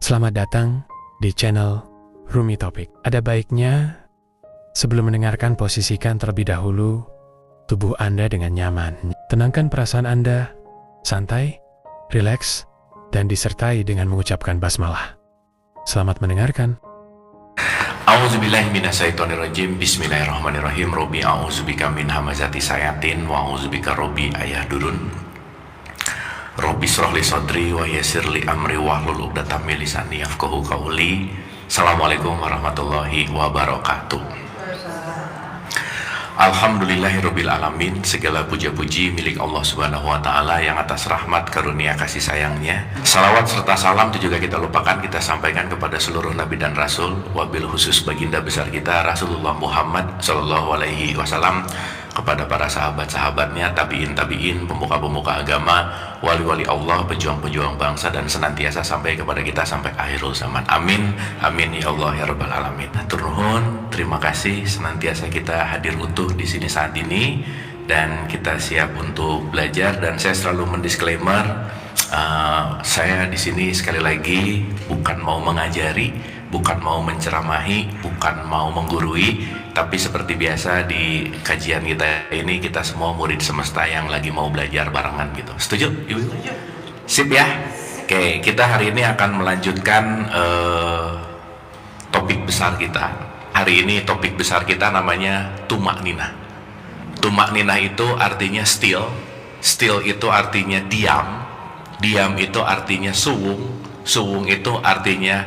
Selamat datang di channel Rumi Topik. Ada baiknya sebelum mendengarkan, posisikan terlebih dahulu tubuh Anda dengan nyaman. Tenangkan perasaan Anda, santai, rileks, dan disertai dengan mengucapkan basmalah. Selamat mendengarkan. A'udzubillahi minasyaitonirrajim. Bismillahirrahmanirrahim. Robbi a'udzubika min hamazati sayatin wa a'udzubika robbi ayahdurun. Robbi shrahli sadri wa yassirli amri wahlul 'uqdatam min lisani yafqahu qawli. Assalamualaikum warahmatullahi wabarakatuh. Alhamdulillahirabbil alamin. Segala puja-puji milik Allah Subhanahu wa taala yang atas rahmat karunia kasih sayangnya. Salawat serta salam itu juga kita lupakan, kita sampaikan kepada seluruh nabi dan rasul, wabil khusus baginda besar kita Rasulullah Muhammad sallallahu alaihi wasallam, kepada para sahabat-sahabatnya, tabi'in, pemuka-pemuka agama, wali-wali Allah, pejuang-pejuang bangsa, dan senantiasa sampai kepada kita sampai akhirul zaman. Amin, amin ya Allah ya rabbal alamin. Hatur nuhun, terima kasih senantiasa kita hadir utuh di sini saat ini, dan kita siap untuk belajar. Dan saya selalu mendisklaimer, saya di sini sekali lagi bukan mau mengajari, bukan mau menceramahi, bukan mau menggurui, tapi seperti biasa di kajian kita ini, kita semua murid semesta yang lagi mau belajar barengan gitu. Setuju, Ibu? Sip ya? Oke, kita hari ini akan melanjutkan topik besar kita. Hari ini topik besar kita namanya tumak nina. Tumak nina itu artinya still. Still itu artinya diam. Diam itu artinya suwung. Suwung itu artinya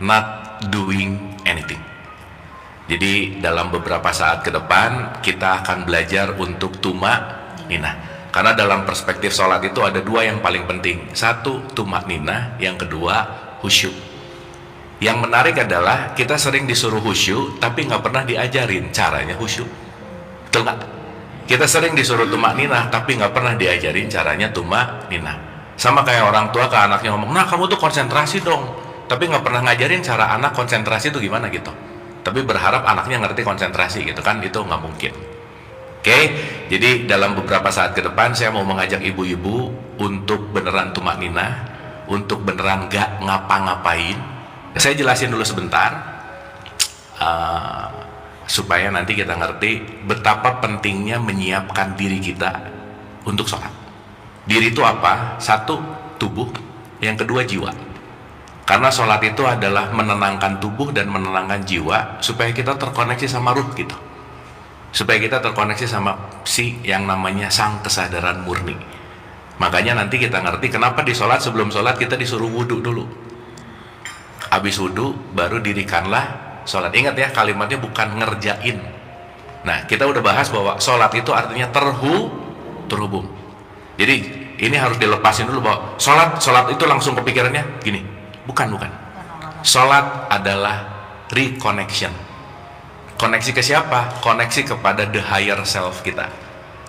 not doing anything. Jadi dalam beberapa saat ke depan kita akan belajar untuk tumak nina. Karena dalam perspektif sholat itu ada dua yang paling penting. Satu, tumak nina. Yang kedua, khusyuk. Yang menarik adalah kita sering disuruh khusyuk, tapi nggak pernah diajarin caranya khusyuk. Betul nggak? Kita sering disuruh tumak nina, tapi nggak pernah diajarin caranya tumak nina. Sama kayak orang tua ke anaknya ngomong, nah kamu tuh konsentrasi dong, tapi nggak pernah ngajarin cara anak konsentrasi itu gimana gitu. Tapi berharap anaknya ngerti konsentrasi gitu kan, itu nggak mungkin. Oke, jadi dalam beberapa saat ke depan saya mau mengajak ibu-ibu untuk beneran tumak nina, untuk beneran nggak ngapa-ngapain. Saya jelasin dulu sebentar supaya nanti kita ngerti betapa pentingnya menyiapkan diri kita untuk sholat. Diri itu apa? Satu, tubuh. Yang kedua, jiwa. Karena sholat itu adalah menenangkan tubuh dan menenangkan jiwa, supaya kita terkoneksi sama ruh gitu, supaya kita terkoneksi sama si yang namanya sang kesadaran murni. Makanya nanti kita ngerti kenapa di sholat, sebelum sholat kita disuruh wudhu dulu. Habis wudhu baru dirikanlah sholat. Ingat ya, kalimatnya bukan ngerjain. Nah, kita udah bahas bahwa sholat itu artinya terhubung. Jadi ini harus dilepasin dulu bahwa sholat itu langsung kepikirannya gini. Bukan. Sholat adalah reconnection. Koneksi ke siapa? Koneksi kepada the higher self kita.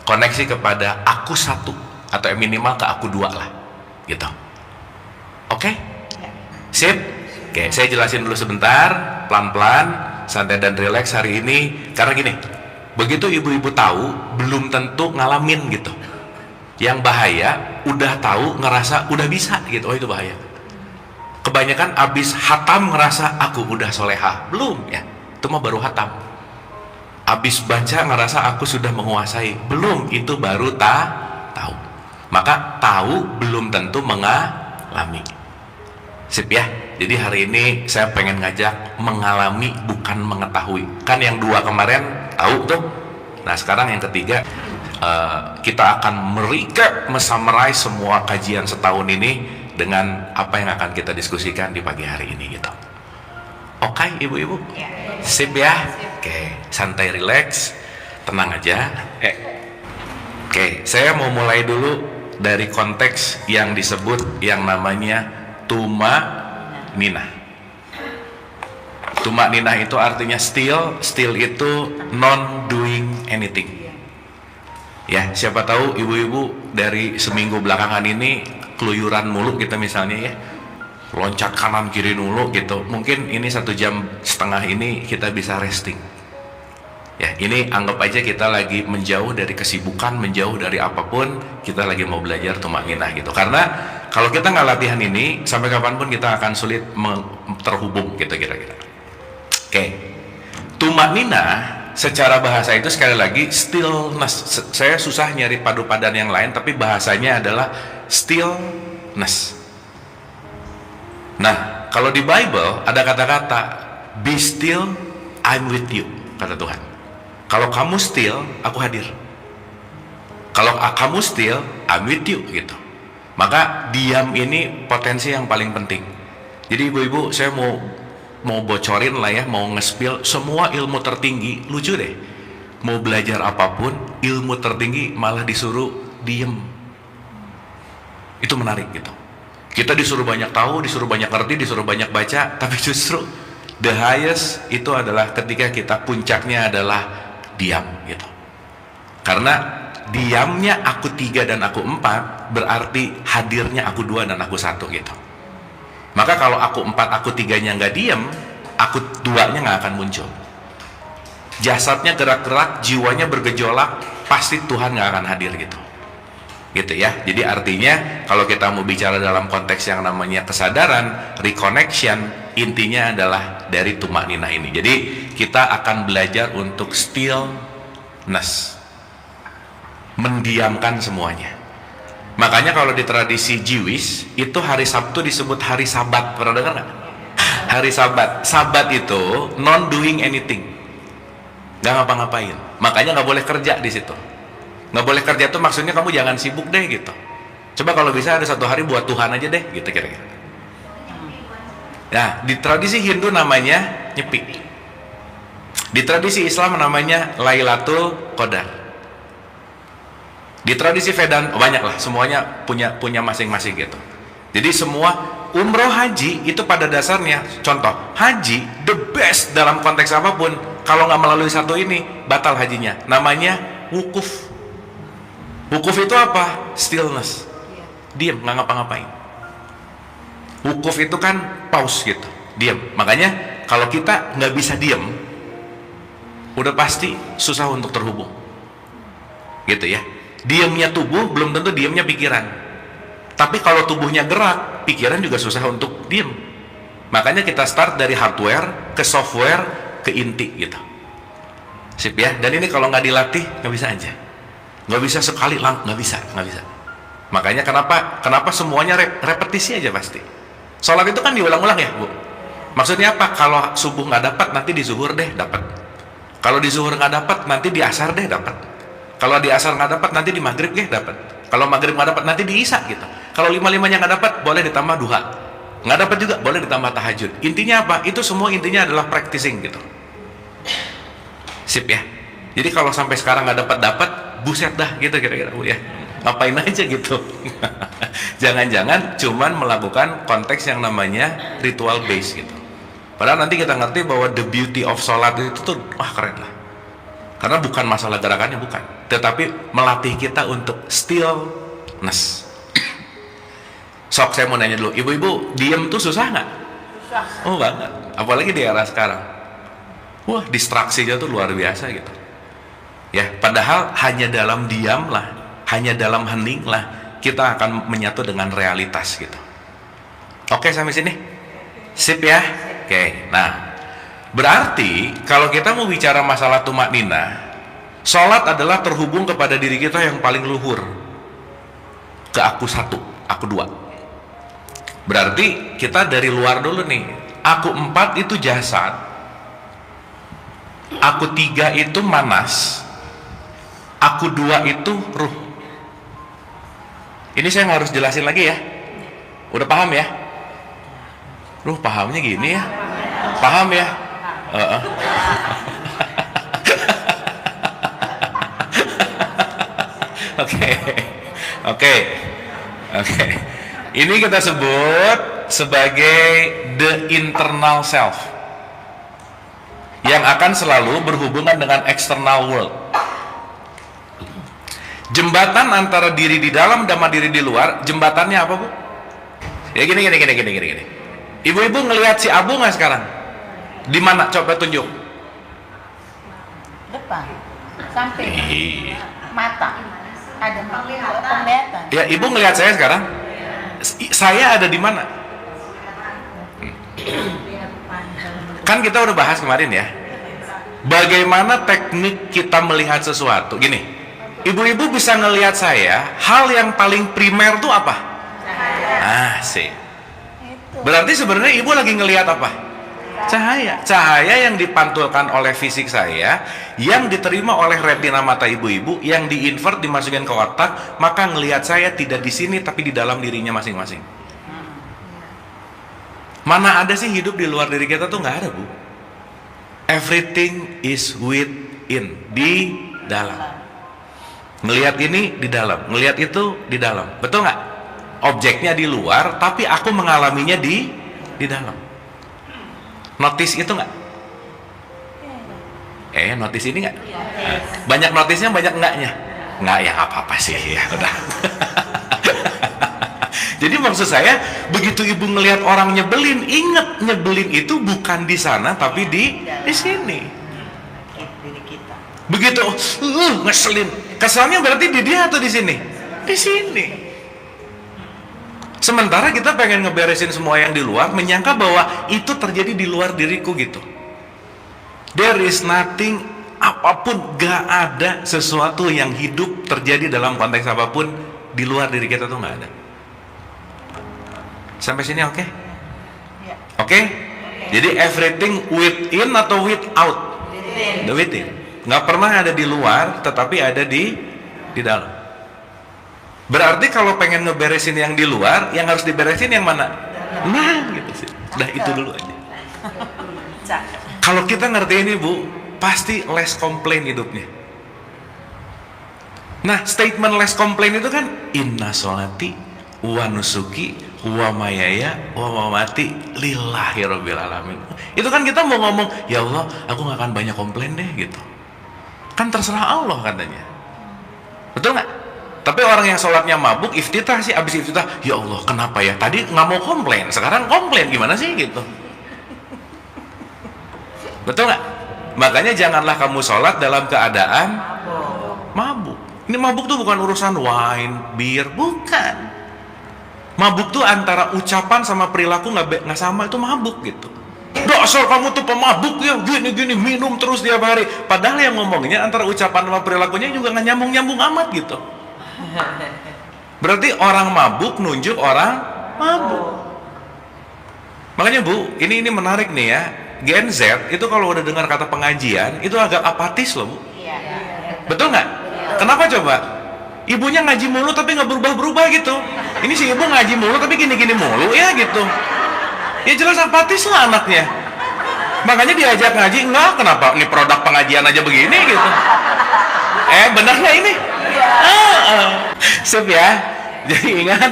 Koneksi kepada aku satu, atau minimal ke aku dua lah gitu. Oke? Sip? Oke, saya jelasin dulu sebentar, pelan-pelan, santai dan rileks hari ini. Karena gini, begitu ibu-ibu tahu, belum tentu ngalamin gitu. Yang bahaya, udah tahu, ngerasa udah bisa gitu. Oh, itu bahaya. Kebanyakan abis hatam ngerasa aku udah solehah. Belum ya, itu mah baru hatam. Abis baca ngerasa aku sudah menguasai. Belum, itu baru tahu. Maka tahu belum tentu mengalami. Sip ya. Jadi hari ini saya pengen ngajak mengalami, bukan mengetahui. Kan yang dua kemarin tahu tuh. Nah sekarang yang ketiga, kita akan summarize semua kajian setahun ini dengan apa yang akan kita diskusikan di pagi hari ini gitu. Oke, ibu-ibu? Sip ya? Oke, santai, rileks, tenang aja. Oke, saya mau mulai dulu dari konteks yang disebut yang namanya tumak nina. Tumak nina itu artinya still itu non doing anything. Ya, siapa tahu ibu-ibu dari seminggu belakangan ini keluyuran mulu kita misalnya ya, loncat kanan kiri mulu gitu. Mungkin ini 1,5 jam ini kita bisa resting. Ya, ini anggap aja kita lagi menjauh dari kesibukan, menjauh dari apapun, kita lagi mau belajar tumak ninah gitu. Karena kalau kita nggak latihan ini, sampai kapanpun kita akan sulit terhubung gitu kira-kira. Oke. Tumanina secara bahasa itu sekali lagi stillness. Saya susah nyari padu padan yang lain, tapi bahasanya adalah stillness. Nah, kalau di Bible ada kata-kata be still, I'm with you, kata Tuhan. Kalau kamu still, aku hadir. Kalau kamu still, I'm with you, gitu. Maka diam ini potensi yang paling penting. Jadi ibu-ibu, saya mau bocorin lah ya, mau nge-spill semua ilmu tertinggi. Lucu deh, mau belajar apapun, ilmu tertinggi malah disuruh diem. Itu menarik gitu. Kita disuruh banyak tahu, disuruh banyak ngerti, disuruh banyak baca, tapi justru the highest itu adalah ketika kita puncaknya adalah diam gitu. Karena diamnya aku 3 dan aku 4 berarti hadirnya aku 2 dan aku 1 gitu. Maka kalau aku 4, aku 3-nya nggak diam, aku 2-nya nggak akan muncul. Jasadnya gerak-gerak, jiwanya bergejolak, pasti Tuhan nggak akan hadir gitu. Gitu ya. Jadi artinya kalau kita mau bicara dalam konteks yang namanya kesadaran, reconnection, intinya adalah dari tumanina ini. Jadi kita akan belajar untuk stillness, mendiamkan semuanya. Makanya kalau di tradisi Jewish itu hari Sabtu disebut hari Sabat. Pernah dengar nggak? Hari Sabat. Sabat itu non doing anything, nggak ngapa-ngapain. Makanya nggak boleh kerja di situ. Nggak boleh kerja itu maksudnya kamu jangan sibuk deh gitu. Coba kalau bisa ada 1 hari buat Tuhan aja deh gitu kira-kira. Nah, di tradisi Hindu namanya nyepi. Di tradisi Islam namanya Lailatul Qadar. Di tradisi Vedanta banyak lah, semuanya punya masing-masing gitu. Jadi semua umroh haji itu pada dasarnya, contoh haji the best dalam konteks apapun, kalau nggak melalui satu ini batal hajinya. Namanya wukuf. Wukuf itu apa? Stillness, diam, nggak ngapa-ngapain. Wukuf itu kan pause gitu, diam. Makanya kalau kita nggak bisa diam, udah pasti susah untuk terhubung gitu ya. Diamnya tubuh belum tentu diamnya pikiran, tapi kalau tubuhnya gerak, pikiran juga susah untuk diam. Makanya kita start dari hardware ke software ke inti gitu. Sip ya. Dan ini kalau nggak dilatih nggak bisa aja, nggak bisa sekali nggak bisa. Makanya kenapa semuanya repetisi aja pasti. Sholat itu kan diulang-ulang ya Bu. Maksudnya apa? Kalau subuh nggak dapat, nanti di zuhur deh dapat. Kalau di zuhur nggak dapat, nanti di asar deh dapat. Kalau di asar nggak dapat, nanti di maghrib deh dapat. Kalau maghrib nggak dapat, nanti di isya gitu. Kalau 5-5-nya nggak dapat, boleh ditambah duha. Nggak dapat juga, boleh ditambah tahajud. Intinya apa? Itu semua intinya adalah practicing gitu. Sip ya. Jadi kalau sampai sekarang nggak dapat, buset dah gitu kira-kira Bu ya. Ngapain aja gitu. Jangan-jangan cuman melakukan konteks yang namanya ritual base gitu. Padahal nanti kita ngerti bahwa the beauty of sholat itu tuh wah keren lah. Karena bukan masalah gerakannya, bukan, tetapi melatih kita untuk stillness. Sok saya mau nanya dulu, ibu-ibu diem tuh susah nggak? Susah. Oh banget, apalagi di era sekarang. Wah, distraksinya tuh luar biasa gitu. Ya, padahal hanya dalam diam lah, hanya dalam hening lah, kita akan menyatu dengan realitas gitu. Oke sampai sini? Sip ya? Oke, nah berarti kalau kita mau bicara masalah tumanina, sholat adalah terhubung kepada diri kita yang paling luhur, ke aku 1, aku 2. Berarti kita dari luar dulu nih. Aku 4 itu jasad, aku 3 itu manas, aku 2 itu ruh. Ini saya harus jelasin lagi ya. Udah paham ya? Ruh pahamnya gini ya? Paham ya? Oke. Ini kita sebut sebagai the internal self yang akan selalu berhubungan dengan external world. Jembatan antara diri di dalam sama diri di luar, jembatannya apa Bu? Ya gini. Ibu-ibu ngelihat si Abu nggak sekarang? Di mana? Coba tunjuk. Depan, samping, mata, ada penglihatan. Ya, ibu ngelihat saya sekarang? Saya ada di mana? Kan kita udah bahas kemarin ya, bagaimana teknik kita melihat sesuatu. Gini, ibu-ibu bisa ngelihat saya, hal yang paling primer tuh apa? Sih. Berarti sebenarnya ibu lagi ngelihat apa? Cahaya. Cahaya yang dipantulkan oleh fisik saya, yang diterima oleh retina mata ibu-ibu, yang diinvert dimasukin ke otak, maka ngelihat saya tidak di sini tapi di dalam dirinya masing-masing. Mana ada sih hidup di luar diri kita tuh? Nggak ada, Bu. Everything is within, di dalam. Ngelihat ini di dalam, ngelihat itu di dalam. Betul nggak? Objeknya di luar, tapi aku mengalaminya di dalam. Notice itu nggak? Notice ini nggak? Banyak notisnya, banyak enggaknya? Nggak, ya nggak apa-apa sih ya, udah. Jadi maksud saya, begitu ibu ngelihat orang nyebelin, ingat nyebelin itu bukan di sana tapi di sini. Begitu ngeselin, kesannya berarti di dia atau di sini? Di sini. Sementara kita pengen ngeberesin semua yang di luar, menyangka bahwa itu terjadi di luar diriku gitu. There is nothing, apapun, gak ada sesuatu yang hidup terjadi dalam konteks apapun di luar diri kita tuh gak ada. Sampai sini oke? Oke? Jadi everything within atau without? Within. Nggak pernah ada di luar, tetapi ada di dalam. Berarti kalau pengen ngeberesin yang di luar, yang harus diberesin yang mana? Nah, gitu sih. Udah itu dulu aja. Kalau kita ngerti ini, Bu, pasti less complain hidupnya. Nah, statement less complain itu kan inna sholati wa nusuki wa mayaya wa mamati lillahi rabbil alamin. Itu kan kita mau ngomong, ya Allah, aku gak akan banyak komplain deh gitu. Kan terserah Allah katanya. Betul gak? Tapi orang yang sholatnya mabuk, iftitah sih, abis iftitah, ya Allah kenapa ya? Tadi gak mau komplain, sekarang komplain, gimana sih gitu. Betul gak? Makanya janganlah kamu sholat dalam keadaan mabuk. Ini mabuk tuh bukan urusan wine, bir, bukan. Mabuk tuh antara ucapan sama perilaku nggak sama, itu mabuk gitu. Dasar kamu tuh pemabuk ya, gini minum terus tiap hari. Padahal yang ngomongnya antara ucapan sama perilakunya juga nggak nyambung amat gitu. Berarti orang mabuk nunjuk orang mabuk. Makanya Bu, ini menarik nih ya. Gen Z itu kalau udah dengar kata pengajian itu agak apatis loh Bu. Betul nggak? Kenapa coba? Ibunya ngaji mulu tapi nggak berubah gitu. Ini si ibu ngaji mulu tapi gini mulu ya gitu. Ya jelas apatis lah anaknya. Makanya diajak ngaji, enggak, kenapa? Ini produk pengajian aja begini gitu. Benar nggak ini? Sip ya. Jadi ingat,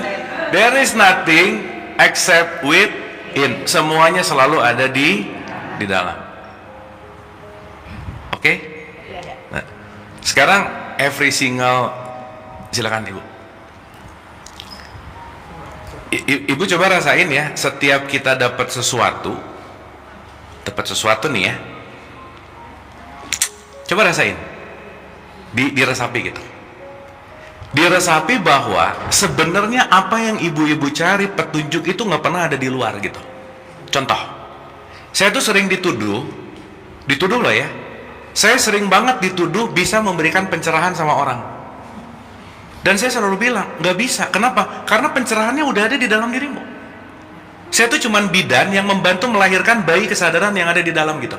there is nothing except within. Semuanya selalu ada di dalam. Oke? Nah, sekarang every single, silakan Ibu. Ibu coba rasain ya, setiap kita dapat sesuatu nih ya, coba rasain, diresapi gitu, diresapi bahwa sebenarnya apa yang ibu-ibu cari petunjuk itu nggak pernah ada di luar gitu. Contoh, saya tuh sering dituduh loh ya, saya sering banget dituduh bisa memberikan pencerahan sama orang. Dan saya selalu bilang, nggak bisa. Kenapa? Karena pencerahannya udah ada di dalam dirimu. Saya tuh cuman bidan yang membantu melahirkan bayi kesadaran yang ada di dalam gitu.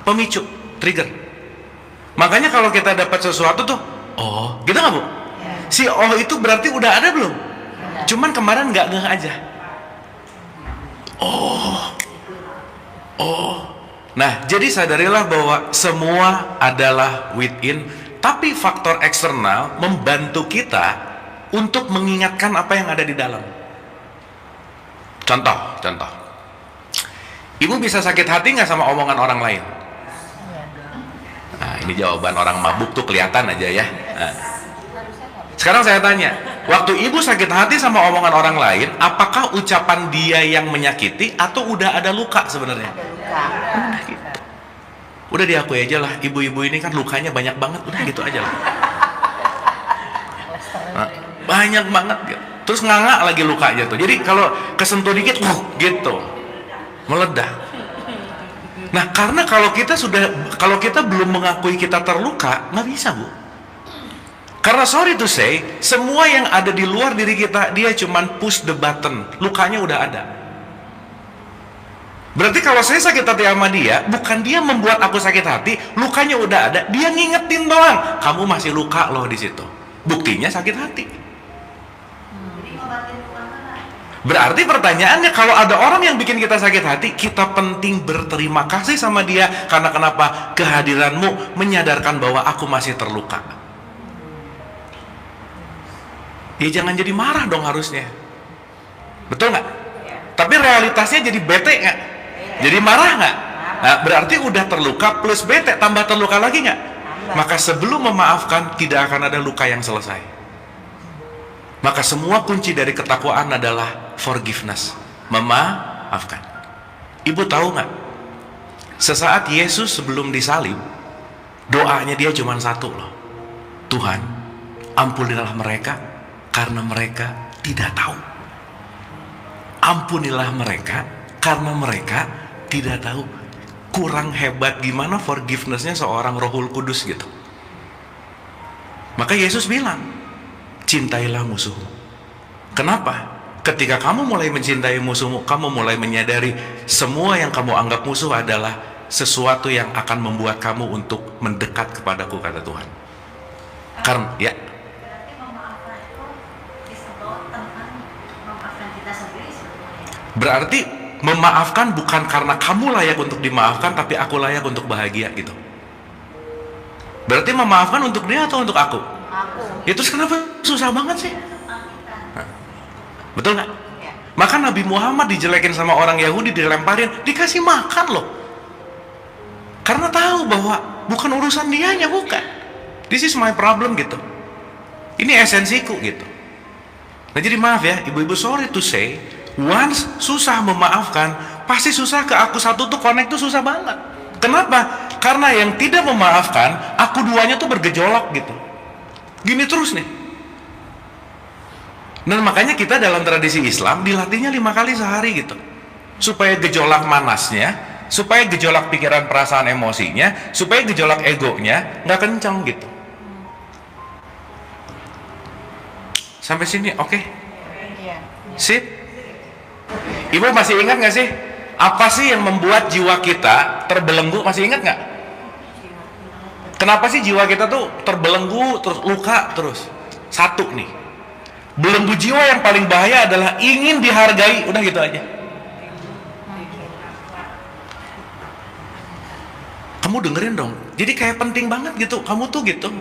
Pemicu, trigger. Makanya kalau kita dapat sesuatu tuh, oh, gitu nggak Bu? Si oh itu berarti udah ada belum? Cuman kemarin nggak ngeh aja. Oh. Nah, jadi sadarilah bahwa semua adalah within. Tapi faktor eksternal membantu kita untuk mengingatkan apa yang ada di dalam. Contoh. Ibu bisa sakit hati nggak sama omongan orang lain? Nah, ini jawaban orang mabuk tuh kelihatan aja ya. Nah. Sekarang saya tanya, waktu ibu sakit hati sama omongan orang lain, apakah ucapan dia yang menyakiti atau udah ada luka sebenarnya? Udah gitu. Udah diakui aja lah, ibu-ibu ini kan lukanya banyak banget, udah gitu aja lah. Nah, banyak banget gitu. terus nganga lagi lukanya tuh. Jadi kalau kesentuh dikit, gitu, meledak. Nah, karena kalau kita belum mengakui kita terluka, nggak bisa, Bu. Karena sorry to say, semua yang ada di luar diri kita, dia cuman push the button, lukanya udah ada. Berarti kalau saya sakit hati sama dia, bukan dia membuat aku sakit hati, lukanya udah ada, dia ngingetin doang, kamu masih luka loh di situ. Buktinya sakit hati. Berarti pertanyaannya, kalau ada orang yang bikin kita sakit hati, kita penting berterima kasih sama dia. Karena kenapa? Kehadiranmu menyadarkan bahwa aku masih terluka. Ya jangan jadi marah dong harusnya. Betul nggak? Tapi realitasnya jadi bete nggak? Jadi marah nggak? Nah, berarti udah terluka plus bete, tambah terluka lagi nggak? Maka sebelum memaafkan, tidak akan ada luka yang selesai. Maka semua kunci dari ketakwaan adalah forgiveness, memaafkan. Ibu tahu nggak? Sesaat Yesus sebelum disalib, doanya dia cuma satu loh. Tuhan, ampunilah mereka karena mereka tidak tahu. Ampunilah mereka karena mereka tidak tahu. Kurang hebat gimana forgiveness-nya seorang Rohul Kudus gitu. Maka Yesus bilang, cintailah musuhmu. Kenapa? Ketika kamu mulai mencintai musuhmu, kamu mulai menyadari semua yang kamu anggap musuh adalah sesuatu yang akan membuat kamu untuk mendekat kepadaku, kata Tuhan. Karena ya, berarti memaafkan bukan karena kamu layak untuk dimaafkan, tapi aku layak untuk bahagia gitu. Berarti memaafkan untuk dia atau untuk aku? Ya terus kenapa susah banget sih? Betul nggak? Maka Nabi Muhammad dijelekin sama orang Yahudi, dilemparin, dikasih makan loh. Karena tahu bahwa bukan urusan dianya, bukan. This is my problem gitu. Ini esensiku gitu. Nah jadi maaf ya, ibu-ibu, sorry to say, once susah memaafkan, pasti susah ke aku satu tuh connect tuh susah banget. Kenapa? Karena yang tidak memaafkan, aku duanya tuh bergejolak gitu. Gini terus nih. Dan makanya kita dalam tradisi Islam dilatihnya 5 kali sehari gitu. Supaya gejolak manasnya, supaya gejolak pikiran, perasaan, emosinya, supaya gejolak egonya nggak kencang gitu. Sampai sini oke? Sip? Ibu masih ingat nggak sih? Apa sih yang membuat jiwa kita terbelenggu? Masih ingat nggak? Kenapa sih jiwa kita tuh terbelenggu, terus luka terus? Satu nih, belenggu jiwa yang paling bahaya adalah ingin dihargai. Udah gitu aja. Kamu dengerin dong. Jadi kayak penting banget gitu. Kamu tuh gitu.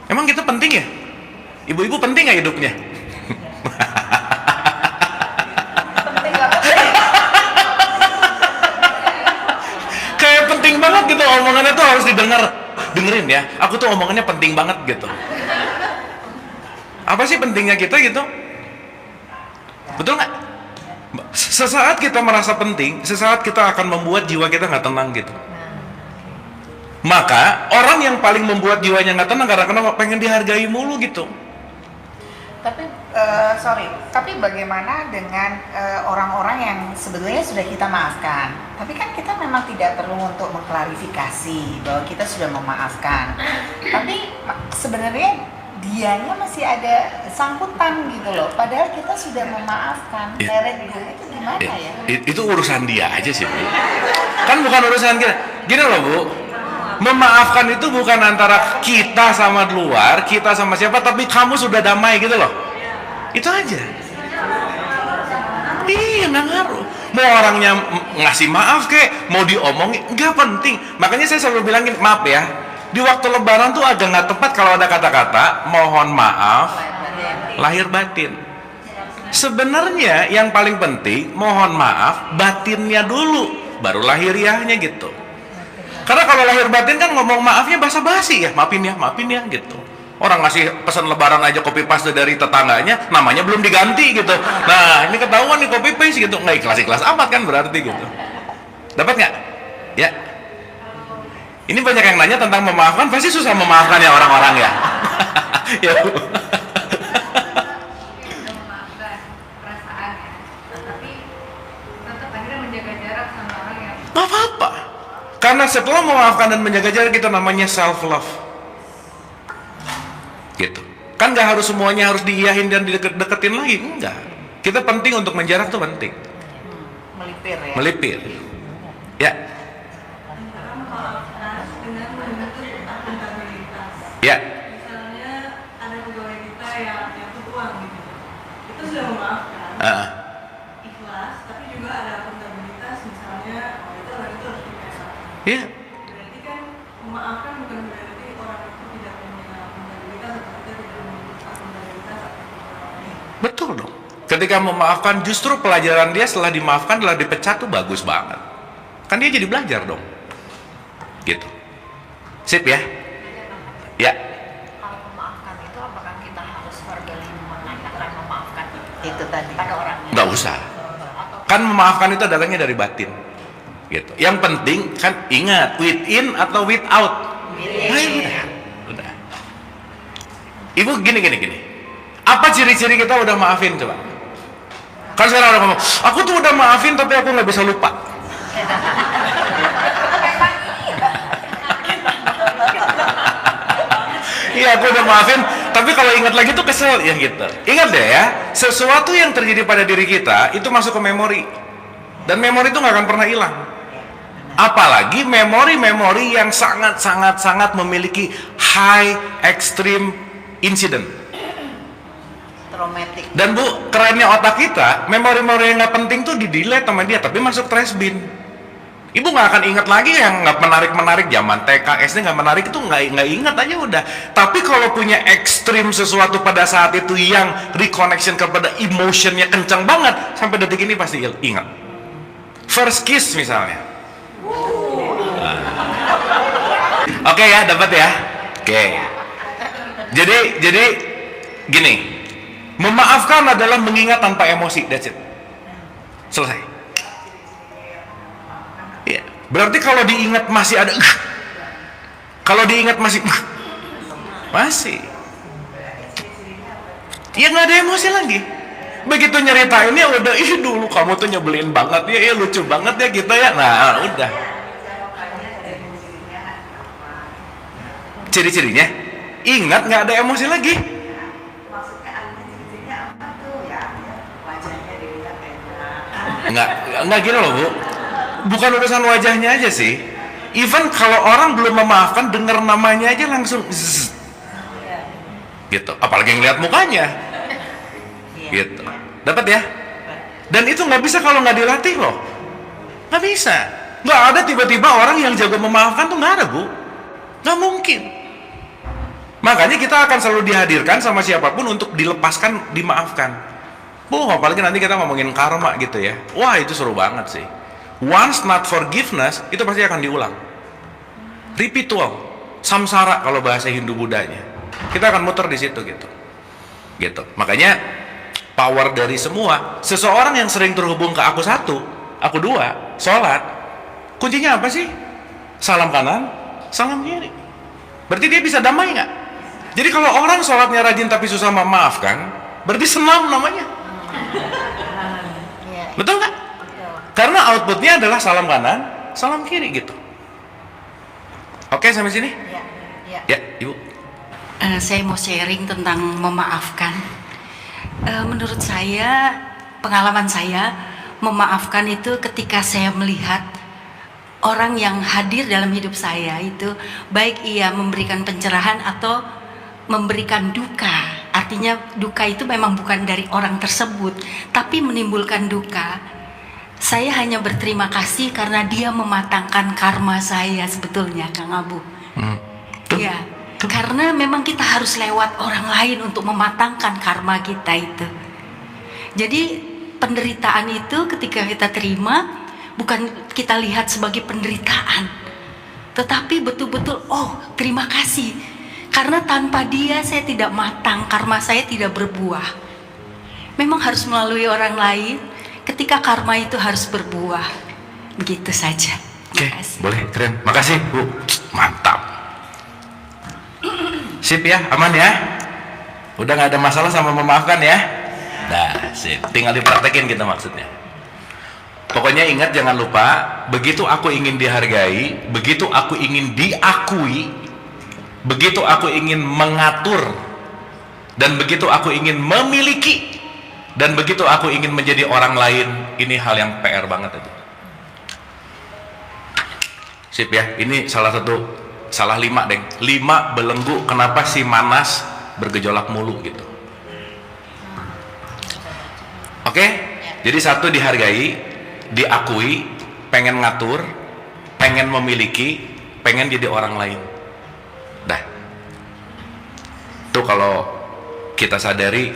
Emang kita penting ya? Ibu-ibu penting nggak hidupnya? Kayak penting banget gitu. Omongannya tuh harus dengerin ya. Aku tuh omongannya penting banget gitu. Apa sih pentingnya kita gitu? Betul nggak? Sesaat kita merasa penting, sesaat kita akan membuat jiwa kita nggak tenang gitu. Maka orang yang paling membuat jiwanya nggak tenang karena pengen dihargai mulu gitu. Tapi tapi bagaimana dengan orang-orang yang sebetulnya sudah kita maafkan? Tapi kan kita memang tidak perlu untuk mengklarifikasi bahwa kita sudah memaafkan. Tapi sebenarnya dianya masih ada sangkutan gitu loh. Padahal kita sudah memaafkan. Let go itu gimana ya? Itu urusan dia aja sih, Bu. Kan bukan urusan kita. Gini loh, Bu. Memaafkan itu bukan antara kita sama luar, kita sama siapa, tapi kamu sudah damai gitu loh. Itu aja. Iya, nggak ngaruh. Mau orangnya ngasih maaf kek, mau diomongin, nggak penting. Makanya saya selalu bilangin, maaf ya, di waktu lebaran tuh agak nggak tepat kalau ada kata-kata mohon maaf lahir batin. Sebenarnya yang paling penting mohon maaf batinnya dulu, baru lahiriahnya gitu. Karena kalau lahir batin kan ngomong maafnya basa-basi ya, maafin ya gitu. Orang ngasih pesan lebaran aja copy paste dari tetangganya, namanya belum diganti gitu. Nah ini ketahuan nih copy paste gitu, nggak ikhlas amat kan berarti gitu. Dapat nggak? Ya. Ini banyak yang nanya tentang memaafkan, pasti susah memaafkan ya orang-orang ya. Ya. jarak sama orang yang Nggak apa-apa. Karena setelah memaafkan dan menjaga jarak itu namanya self love. Gitu. Kan nggak harus semuanya harus diiyahin dan dideketin lagi, enggak. Kita penting untuk menjarak tuh penting. Melipir ya. Melipir. Ya. antara memaafkan dengan membentuk akuntabilitas. Ya. Misalnya ada pegawai kita yang uang gitu, itu sudah memaafkan, Ah. ikhlas, tapi juga ada akuntabilitas, misalnya itu orang itu harus dipesak. Ya. Berarti kan memaafkan bukan berarti orang itu tidak punya akuntabilitas atau kita tidak memiliki akuntabilitas atas orang lain. Betul dong. Ketika memaafkan, justru pelajaran dia setelah dimaafkan adalah dipecat tuh bagus banget. Kan dia jadi belajar dong. Gitu. Sip ya? Ya. Kalau memaafkan itu apakah kita harus verbally mengatakan memaafkan itu tadi pada orangnya? Nggak usah. Kan memaafkan itu datangnya dari batin. Gitu. Yang penting kan ingat, within atau without. Nah, udah. Ibu gini. Apa ciri-ciri kita udah maafin coba? Kan sekarang orang ngomong, aku tuh udah maafin tapi aku nggak bisa lupa. Iya, aku udah maafin, tapi kalau ingat lagi tuh kesel ya gitu. Ingat deh ya, sesuatu yang terjadi pada diri kita itu masuk ke memori, dan memori itu nggak akan pernah hilang. Apalagi memori-memori yang sangat memiliki high extreme incident. Traumatic. Dan Bu, kerennya otak kita, memori-memori yang nggak penting tuh di-delete sama dia, tapi masuk trash bin. Ibu nggak akan ingat lagi yang nggak menarik zaman TK, SD nggak menarik itu nggak ingat aja udah. Tapi kalau punya ekstrim sesuatu pada saat itu yang reconnection kepada emotionnya kencang banget, sampai detik ini pasti ingat. First kiss misalnya. Oke ya, dapat ya. Oke. Jadi gini, memaafkan adalah mengingat tanpa emosi. That's it. Selesai. Ya, berarti kalau diingat masih ada kalau diingat masih ya nggak ada emosi lagi. Begitu nyeritainnya udah, ih dulu kamu tuh nyebelin banget ya, lucu banget ya kita ya. Nah udah. Ciri-cirinya ingat, nggak ada emosi lagi. Nggak gini loh Bu, bukan urusan wajahnya aja sih. Even kalau orang belum memaafkan, dengar namanya aja langsung zzz. Gitu, apalagi ngeliat mukanya gitu. Dapat ya? Dan itu nggak bisa kalau nggak dilatih loh, nggak bisa. Nggak ada tiba-tiba orang yang jago memaafkan tuh, nggak ada Bu, nggak mungkin. Makanya kita akan selalu dihadirkan sama siapapun untuk dilepaskan, dimaafkan. Apalagi nanti kita ngomongin karma gitu ya. Wah itu seru banget sih. Once not forgiveness itu pasti akan diulang. Ritual, samsara kalau bahasa Hindu Budanya. Kita akan muter di situ gitu. Makanya power dari semua. Seseorang yang sering terhubung ke aku satu, aku dua, sholat, kuncinya apa sih? Salam kanan, salam kiri. Berarti dia bisa damai nggak? Jadi kalau orang sholatnya rajin tapi susah memaafkan, berarti senam namanya. Betul nggak? Karena outputnya adalah salam kanan, salam kiri gitu. Oke, sampai sini? Ya, Ibu. Saya mau sharing tentang memaafkan. Menurut saya, pengalaman saya, memaafkan itu ketika saya melihat orang yang hadir dalam hidup saya itu, baik ia memberikan pencerahan atau memberikan duka. Artinya duka itu memang bukan dari orang tersebut, tapi menimbulkan duka. Saya hanya berterima kasih karena dia mematangkan karma saya sebetulnya, Kang Abu. Ya, karena memang kita harus lewat orang lain untuk mematangkan karma kita itu. Jadi penderitaan itu ketika kita terima, bukan kita lihat sebagai penderitaan, tetapi betul-betul, oh terima kasih. Karena tanpa dia saya tidak matang, karma saya tidak berbuah. Memang harus melalui orang lain ketika karma itu harus berbuah. Begitu saja. Oke, boleh, keren. Makasih Bu, mantap. Sip ya, aman ya. Udah nggak ada masalah sama memaafkan ya. Nah, sip. Tinggal dipraktekin kita maksudnya. pokoknya ingat, jangan lupa, begitu aku ingin dihargai, begitu aku ingin diakui, begitu aku ingin mengatur, dan begitu aku ingin memiliki, dan begitu aku ingin menjadi orang lain, ini hal yang PR banget itu. Sip ya, ini salah 5 deng, 5 belenggu kenapa si manas bergejolak mulu gitu. Oke? Jadi 1, dihargai, diakui, pengen ngatur, pengen memiliki, pengen jadi orang lain. Dah. Tuh kalau kita sadari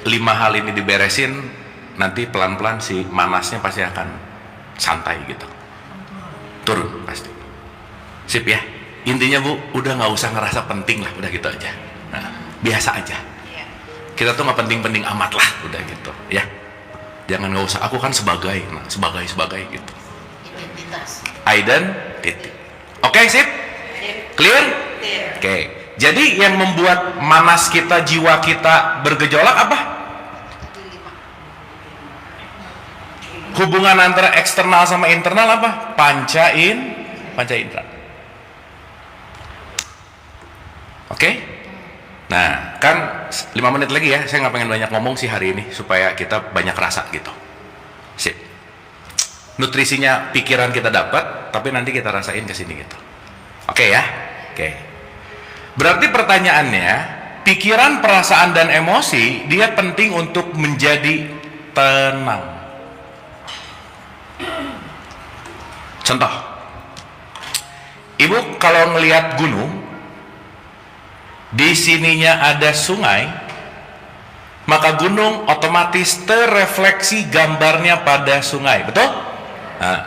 5 hal ini diberesin, nanti pelan-pelan si manasnya pasti akan santai gitu. Turun pasti. Sip ya. Intinya Bu, udah nggak usah ngerasa penting lah, udah gitu aja. Nah, biasa aja. Kita tuh nggak penting-penting amat lah, udah gitu ya. Jangan, nggak usah, aku kan sebagai gitu. Identitas. Titik. Oke, sip? Clear? Oke. Jadi yang membuat manas kita, jiwa kita bergejolak apa? Hubungan antara eksternal sama internal apa? Panca indera. Oke? Nah, kan 5 menit lagi ya, saya nggak pengen banyak ngomong sih hari ini, supaya kita banyak rasa gitu. Sip. Nutrisinya pikiran kita dapat, tapi nanti kita rasain kesini gitu. Oke ya? Oke. Berarti pertanyaannya, pikiran, perasaan, dan emosi, dia penting untuk menjadi tenang. Contoh, Ibu kalau ngelihat gunung, di sininya ada sungai, maka gunung otomatis terrefleksi gambarnya pada sungai, betul? Nah,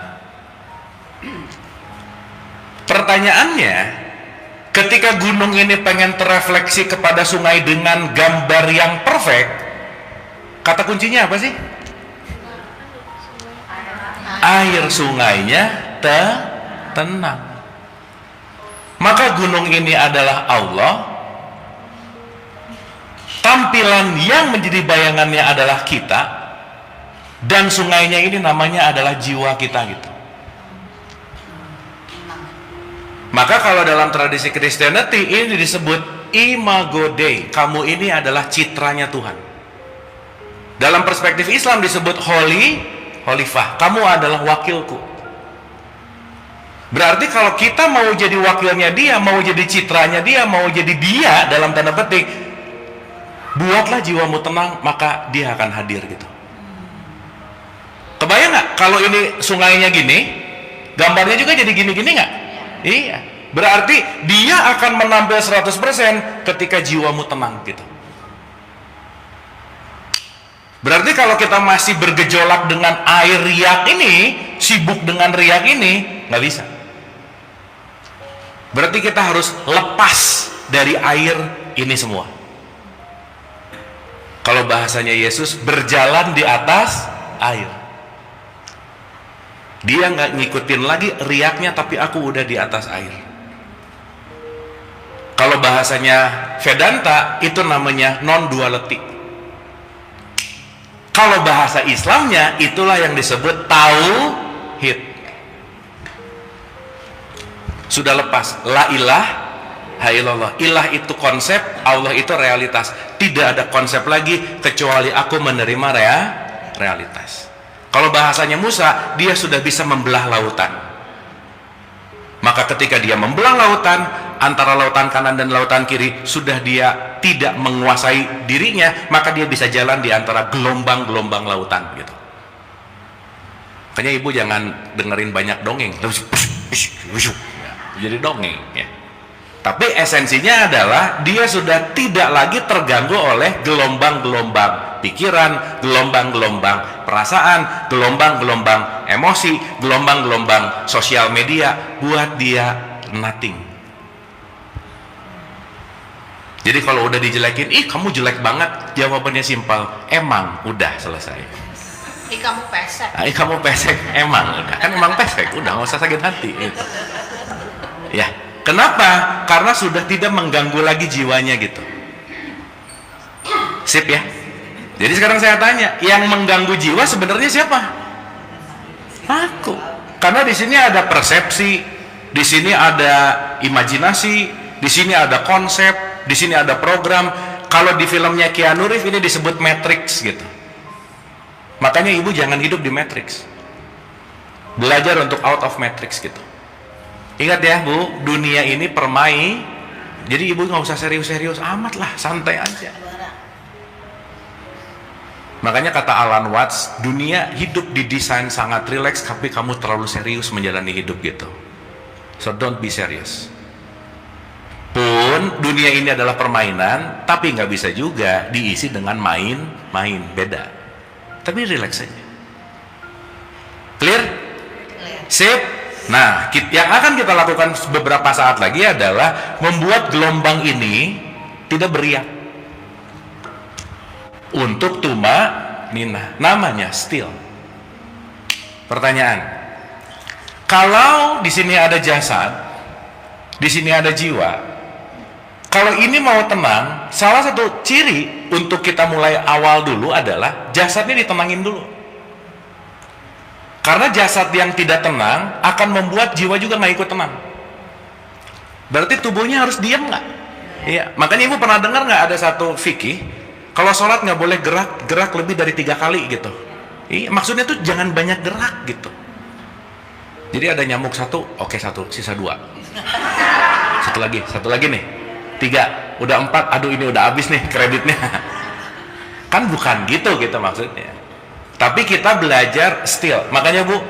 pertanyaannya, ketika gunung ini pengen terrefleksi kepada sungai dengan gambar yang perfect, kata kuncinya apa sih? Air sungainya tenang. Maka gunung ini adalah Allah, tampilan yang menjadi bayangannya adalah kita, dan sungainya ini namanya adalah jiwa kita gitu. Maka kalau dalam tradisi Christianity ini disebut Imago Dei, kamu ini adalah citranya Tuhan. Dalam perspektif Islam disebut Khalifah, kamu adalah wakilku. Berarti kalau kita mau jadi wakilnya dia, mau jadi citranya dia, mau jadi dia dalam tanda petik, buatlah jiwamu tenang, maka dia akan hadir gitu. Kebayang nggak kalau ini sungainya gini, gambarnya juga jadi gini-gini nggak? Iya. Berarti dia akan menampil 100% ketika jiwamu tenang gitu. Berarti kalau kita masih bergejolak dengan air riak ini, sibuk dengan riak ini, nggak bisa. Berarti kita harus lepas dari air ini semua. Kalau bahasanya Yesus, berjalan di atas air. Dia nggak ngikutin lagi riaknya, tapi aku udah di atas air. Kalau bahasanya Vedanta, itu namanya non-duality. Kalau bahasa Islamnya, itulah yang disebut tauhid. Sudah lepas, la ilaha illallah. Ilah itu konsep, Allah itu realitas. Tidak ada konsep lagi kecuali aku menerima realitas. Kalau bahasanya Musa, dia sudah bisa membelah lautan. Maka ketika dia membelah lautan, antara lautan kanan dan lautan kiri, sudah dia tidak menguasai dirinya, maka dia bisa jalan di antara gelombang-gelombang lautan gitu. Makanya ibu jangan dengerin banyak dongeng, jadi dongeng ya. Tapi esensinya adalah dia sudah tidak lagi terganggu oleh gelombang-gelombang pikiran, gelombang-gelombang perasaan, gelombang-gelombang emosi, gelombang-gelombang sosial media. Buat dia nothing. Jadi kalau udah dijelekin, ih kamu jelek banget, jawabannya simpel, emang udah selesai. Ih kamu pesek. Ih kamu pesek, emang udah, kan emang pesek, udah nggak usah sakit hati. Gitu. Ya, kenapa? Karena sudah tidak mengganggu lagi jiwanya gitu. Sip ya. Jadi sekarang saya tanya, yang mengganggu jiwa sebenarnya siapa? Aku. Karena di sini ada persepsi, di sini ada imajinasi, di sini ada konsep, di sini ada program. Kalau di filmnya Keanu Reeves ini disebut Matrix gitu. Makanya ibu jangan hidup di Matrix. Belajar untuk out of Matrix gitu. Ingat ya bu, dunia ini permai. Jadi ibu nggak usah serius-serius amat lah, santai aja. Makanya kata Alan Watts, dunia hidup didesain sangat rileks, tapi kamu terlalu serius menjalani hidup gitu. So don't be serious. Pun dunia ini adalah permainan, tapi nggak bisa juga diisi dengan main-main, beda. Tapi rileks aja. Clear? Sip? Nah, yang akan kita lakukan beberapa saat lagi adalah membuat gelombang ini tidak beriak. Untuk Tuma Nina, namanya still. Pertanyaan, kalau di sini ada jasad, di sini ada jiwa, kalau ini mau tenang, salah satu ciri untuk kita mulai awal dulu adalah jasadnya ditenangin dulu. Karena jasad yang tidak tenang akan membuat jiwa juga nggak ikut tenang. Berarti tubuhnya harus diam nggak? Iya. Makanya ibu pernah dengar nggak ada satu fikih, kalau sholat nggak boleh gerak lebih dari 3 kali gitu. Iya. Maksudnya tuh jangan banyak gerak gitu. Jadi ada nyamuk satu, oke satu, sisa 2. Satu lagi nih, 3, udah 4, aduh ini udah habis nih kreditnya. Kan bukan gitu maksudnya. Tapi kita belajar still. Makanya bu,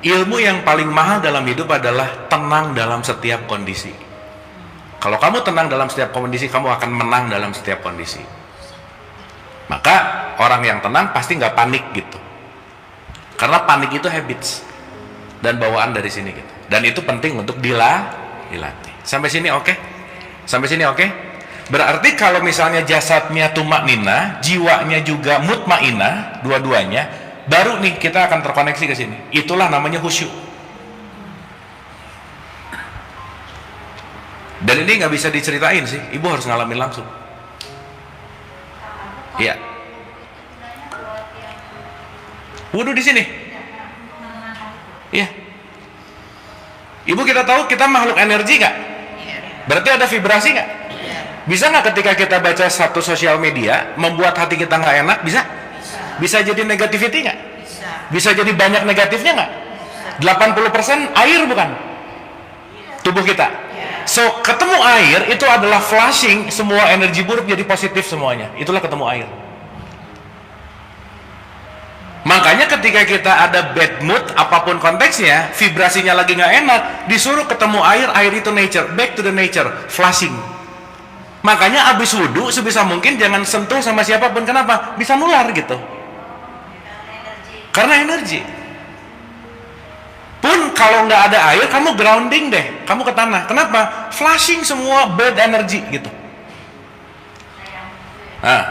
ilmu yang paling mahal dalam hidup adalah tenang dalam setiap kondisi. Kalau kamu tenang dalam setiap kondisi, kamu akan menang dalam setiap kondisi. Maka orang yang tenang pasti nggak panik gitu. Karena panik itu habits dan bawaan dari sini gitu. Dan itu penting untuk dilatih. Sampai sini oke? Sampai sini oke? Berarti kalau misalnya jasadnya tumaknina, jiwanya juga mutmainah, dua-duanya, baru nih kita akan terkoneksi ke sini. Itulah namanya khusyuk. Dan ini nggak bisa diceritain sih, ibu harus ngalamin langsung. Iya. Wudhu di sini. Iya. Ibu kita tahu kita makhluk energi nggak? Berarti ada vibrasi nggak? Bisa nggak ketika kita baca satu sosial media membuat hati kita nggak enak? Bisa? Bisa jadi negativity nggak? Bisa jadi banyak negatifnya nggak? 80% air bukan? Tubuh kita. So ketemu air itu adalah flushing semua energi buruk jadi positif semuanya. Itulah ketemu air. Makanya ketika kita ada bad mood apapun konteksnya, vibrasinya lagi nggak enak, disuruh ketemu air, air itu nature, back to the nature, flushing. Makanya abis wudhu sebisa mungkin jangan sentuh sama siapapun. Kenapa? Bisa nular gitu. Karena energi. Pun kalau nggak ada air, kamu grounding deh, kamu ke tanah. Kenapa? Flushing semua bad energy gitu. Nah,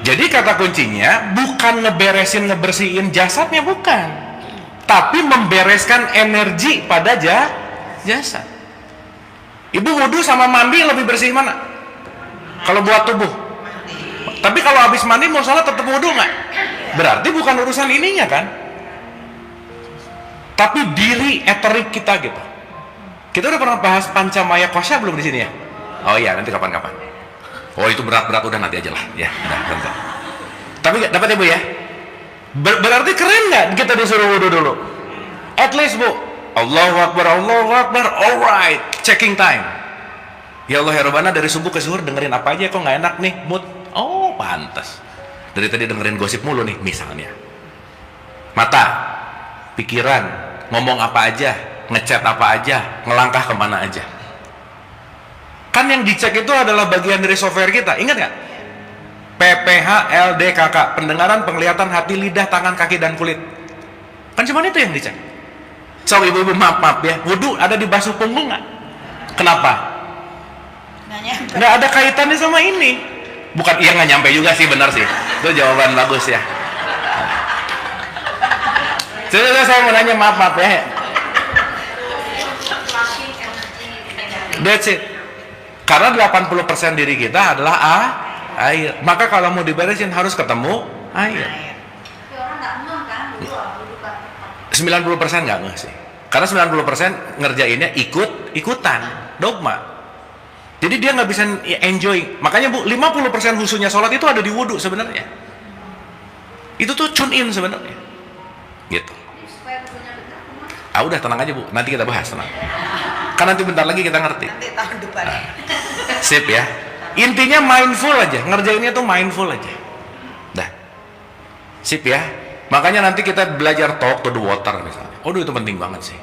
jadi kata kuncinya bukan ngebersihin jasadnya, bukan, tapi membereskan energi pada jasad. Ibu wudhu sama mandi lebih bersih mana? Kalau buat tubuh. Tapi kalau habis mandi mau sholat tetap wudhu nggak? Berarti bukan urusan ininya kan? Tapi diri eterik kita gitu. Kita udah pernah bahas pancamaya kosya belum di sini ya? Oh iya, nanti kapan-kapan. Oh itu berat-berat, udah nanti aja lah. Ya, udah bentar. Tapi nggak dapat ya bu ya? Berarti keren nggak kita disuruh wudhu dulu? At least bu. Allahu Akbar, alright, checking time. Ya Allah ya Rabbana, dari subuh ke zuhur dengerin apa aja, kok nggak enak nih mood. Oh pantas, dari tadi dengerin gosip mulu nih misalnya. Mata, pikiran, ngomong apa aja, ngechat apa aja, ngelangkah kemana aja. Kan yang dicek itu adalah bagian dari software kita, ingat nggak? PPH, LDKK, pendengaran, penglihatan, hati, lidah, tangan, kaki, dan kulit. Kan cuma itu yang dicek. So ibu-ibu maaf ya, wudhu ada di basuh punggung nggak? Kenapa? Nggak ada kaitannya sama ini. Bukan, iya nggak nyampe juga sih, benar sih. Itu jawaban bagus ya. Saya mau nanya, maaf ya. That's it. Karena 80% diri kita adalah air. Maka kalau mau diberesin harus ketemu air. Tapi orang nggak ngomong kan, dulu kan 90% nggak ngeh sih. Karena 90% ngerjainnya ikutan dogma. Jadi dia nggak bisa enjoy. Makanya Bu, 50% husunya sholat itu ada di wudhu sebenarnya. Itu tuh tune in sebenarnya. Gitu. Udah tenang aja Bu, nanti kita bahas, tenang. Kan nanti bentar lagi kita ngerti. Nanti tahun depan. Sip ya. Intinya mindful aja, ngerjainnya tuh mindful aja. Dah. Sip ya. Makanya nanti kita belajar talk to the water misalnya. Itu penting banget sih.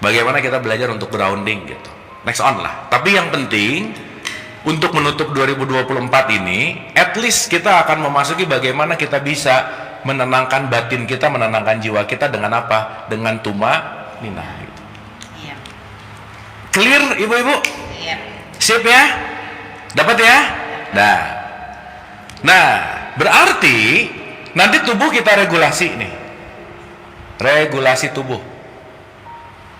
Bagaimana kita belajar untuk grounding gitu. Next on lah. Tapi yang penting untuk menutup 2024 ini, at least kita akan memasuki bagaimana kita bisa menenangkan batin kita, menenangkan jiwa kita dengan apa? Dengan tumanina gitu. Iya. Clear ibu-ibu? Iya. Sip ya? Dapat ya? Nah, berarti nanti tubuh kita regulasi nih. Regulasi tubuh.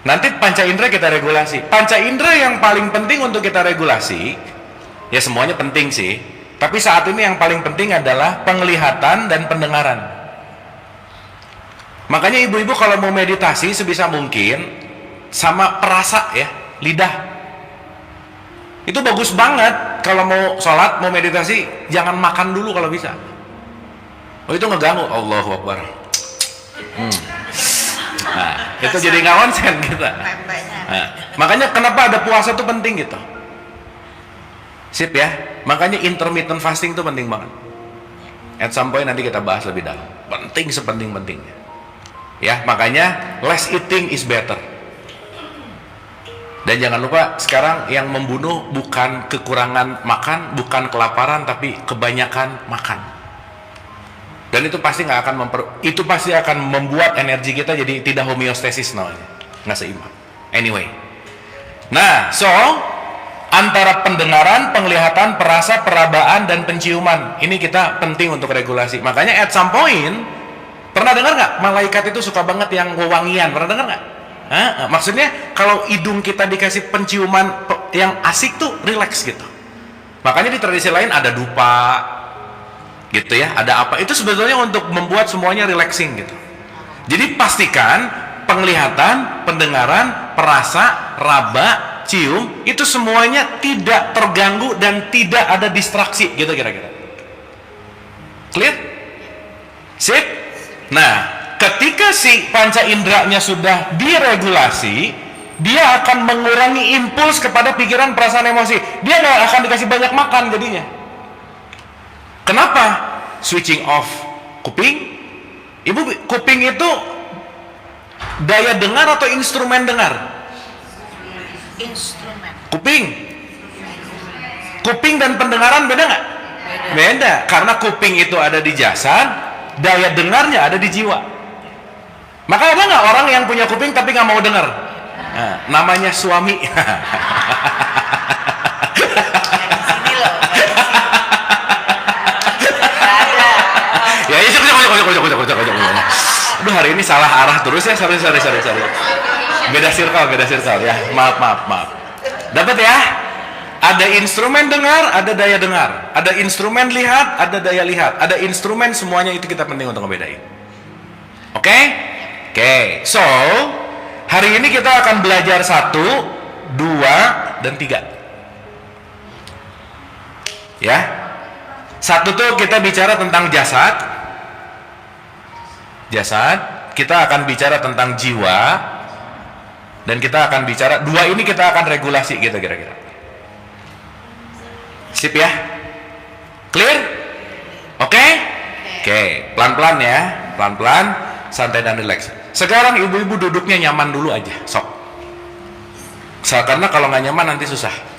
Nanti panca indera kita regulasi. Panca indera yang paling penting untuk kita regulasi, ya semuanya penting sih. Tapi saat ini yang paling penting adalah penglihatan dan pendengaran. Makanya ibu-ibu kalau mau meditasi sebisa mungkin sama perasa ya, lidah. Itu bagus banget kalau mau sholat, mau meditasi, jangan makan dulu kalau bisa. Itu ngeganggu. Allahu Akbar. Nah, itu jadi nggak konsen kita. Nah, makanya kenapa ada puasa itu penting gitu. Sip ya. Makanya intermittent fasting itu penting banget. At some point nanti kita bahas lebih dalam. Penting sepenting-pentingnya. Ya, makanya less eating is better. Dan jangan lupa sekarang yang membunuh bukan kekurangan makan, bukan kelaparan, tapi kebanyakan makan. Dan itu pasti nggak akan itu pasti akan membuat energi kita jadi tidak homeostasis namanya, nggak seimbang. Anyway, nah so antara pendengaran, penglihatan, perasa, perabaan dan penciuman ini kita penting untuk regulasi. Makanya at some point pernah dengar nggak malaikat itu suka banget yang wewangian? Pernah dengar nggak? Maksudnya kalau hidung kita dikasih penciuman yang asik tuh relax gitu. Makanya di tradisi lain ada dupa gitu ya, ada apa, itu sebetulnya untuk membuat semuanya relaxing gitu. Jadi pastikan penglihatan, pendengaran, perasa, raba, cium itu semuanya tidak terganggu dan tidak ada distraksi gitu kira-kira. Clear? Sip? Nah, ketika si panca inderanya sudah diregulasi, dia akan mengurangi impuls kepada pikiran, perasaan, emosi. Dia nggak akan dikasih banyak makan jadinya. Kenapa? Switching off kuping. Ibu, kuping itu daya dengar atau instrumen dengar? Instrumen. Kuping dan pendengaran beda nggak? Beda. Karena kuping itu ada di jasad, daya dengarnya ada di jiwa. Maka ada nggak orang yang punya kuping tapi nggak mau dengar? Nah, namanya suami. Ya, aduh, hari ini salah arah terus ya. Sorry. Beda circle ya. Maaf. Dapat ya? Ada instrumen dengar, ada daya dengar. Ada instrumen lihat, ada daya lihat. Ada instrumen, semuanya itu kita penting untuk ngebedain. Oke? So hari ini kita akan belajar 1, 2, dan 3. Ya. 1 tuh kita bicara tentang jasad. Kita akan bicara tentang jiwa, dan kita akan bicara 2 ini kita akan regulasi gitu kira-kira. Sip ya? Clear? Oke? Pelan-pelan ya, pelan-pelan, santai dan relax. Sekarang ibu-ibu duduknya nyaman dulu aja, sok. Karena kalau nggak nyaman nanti susah.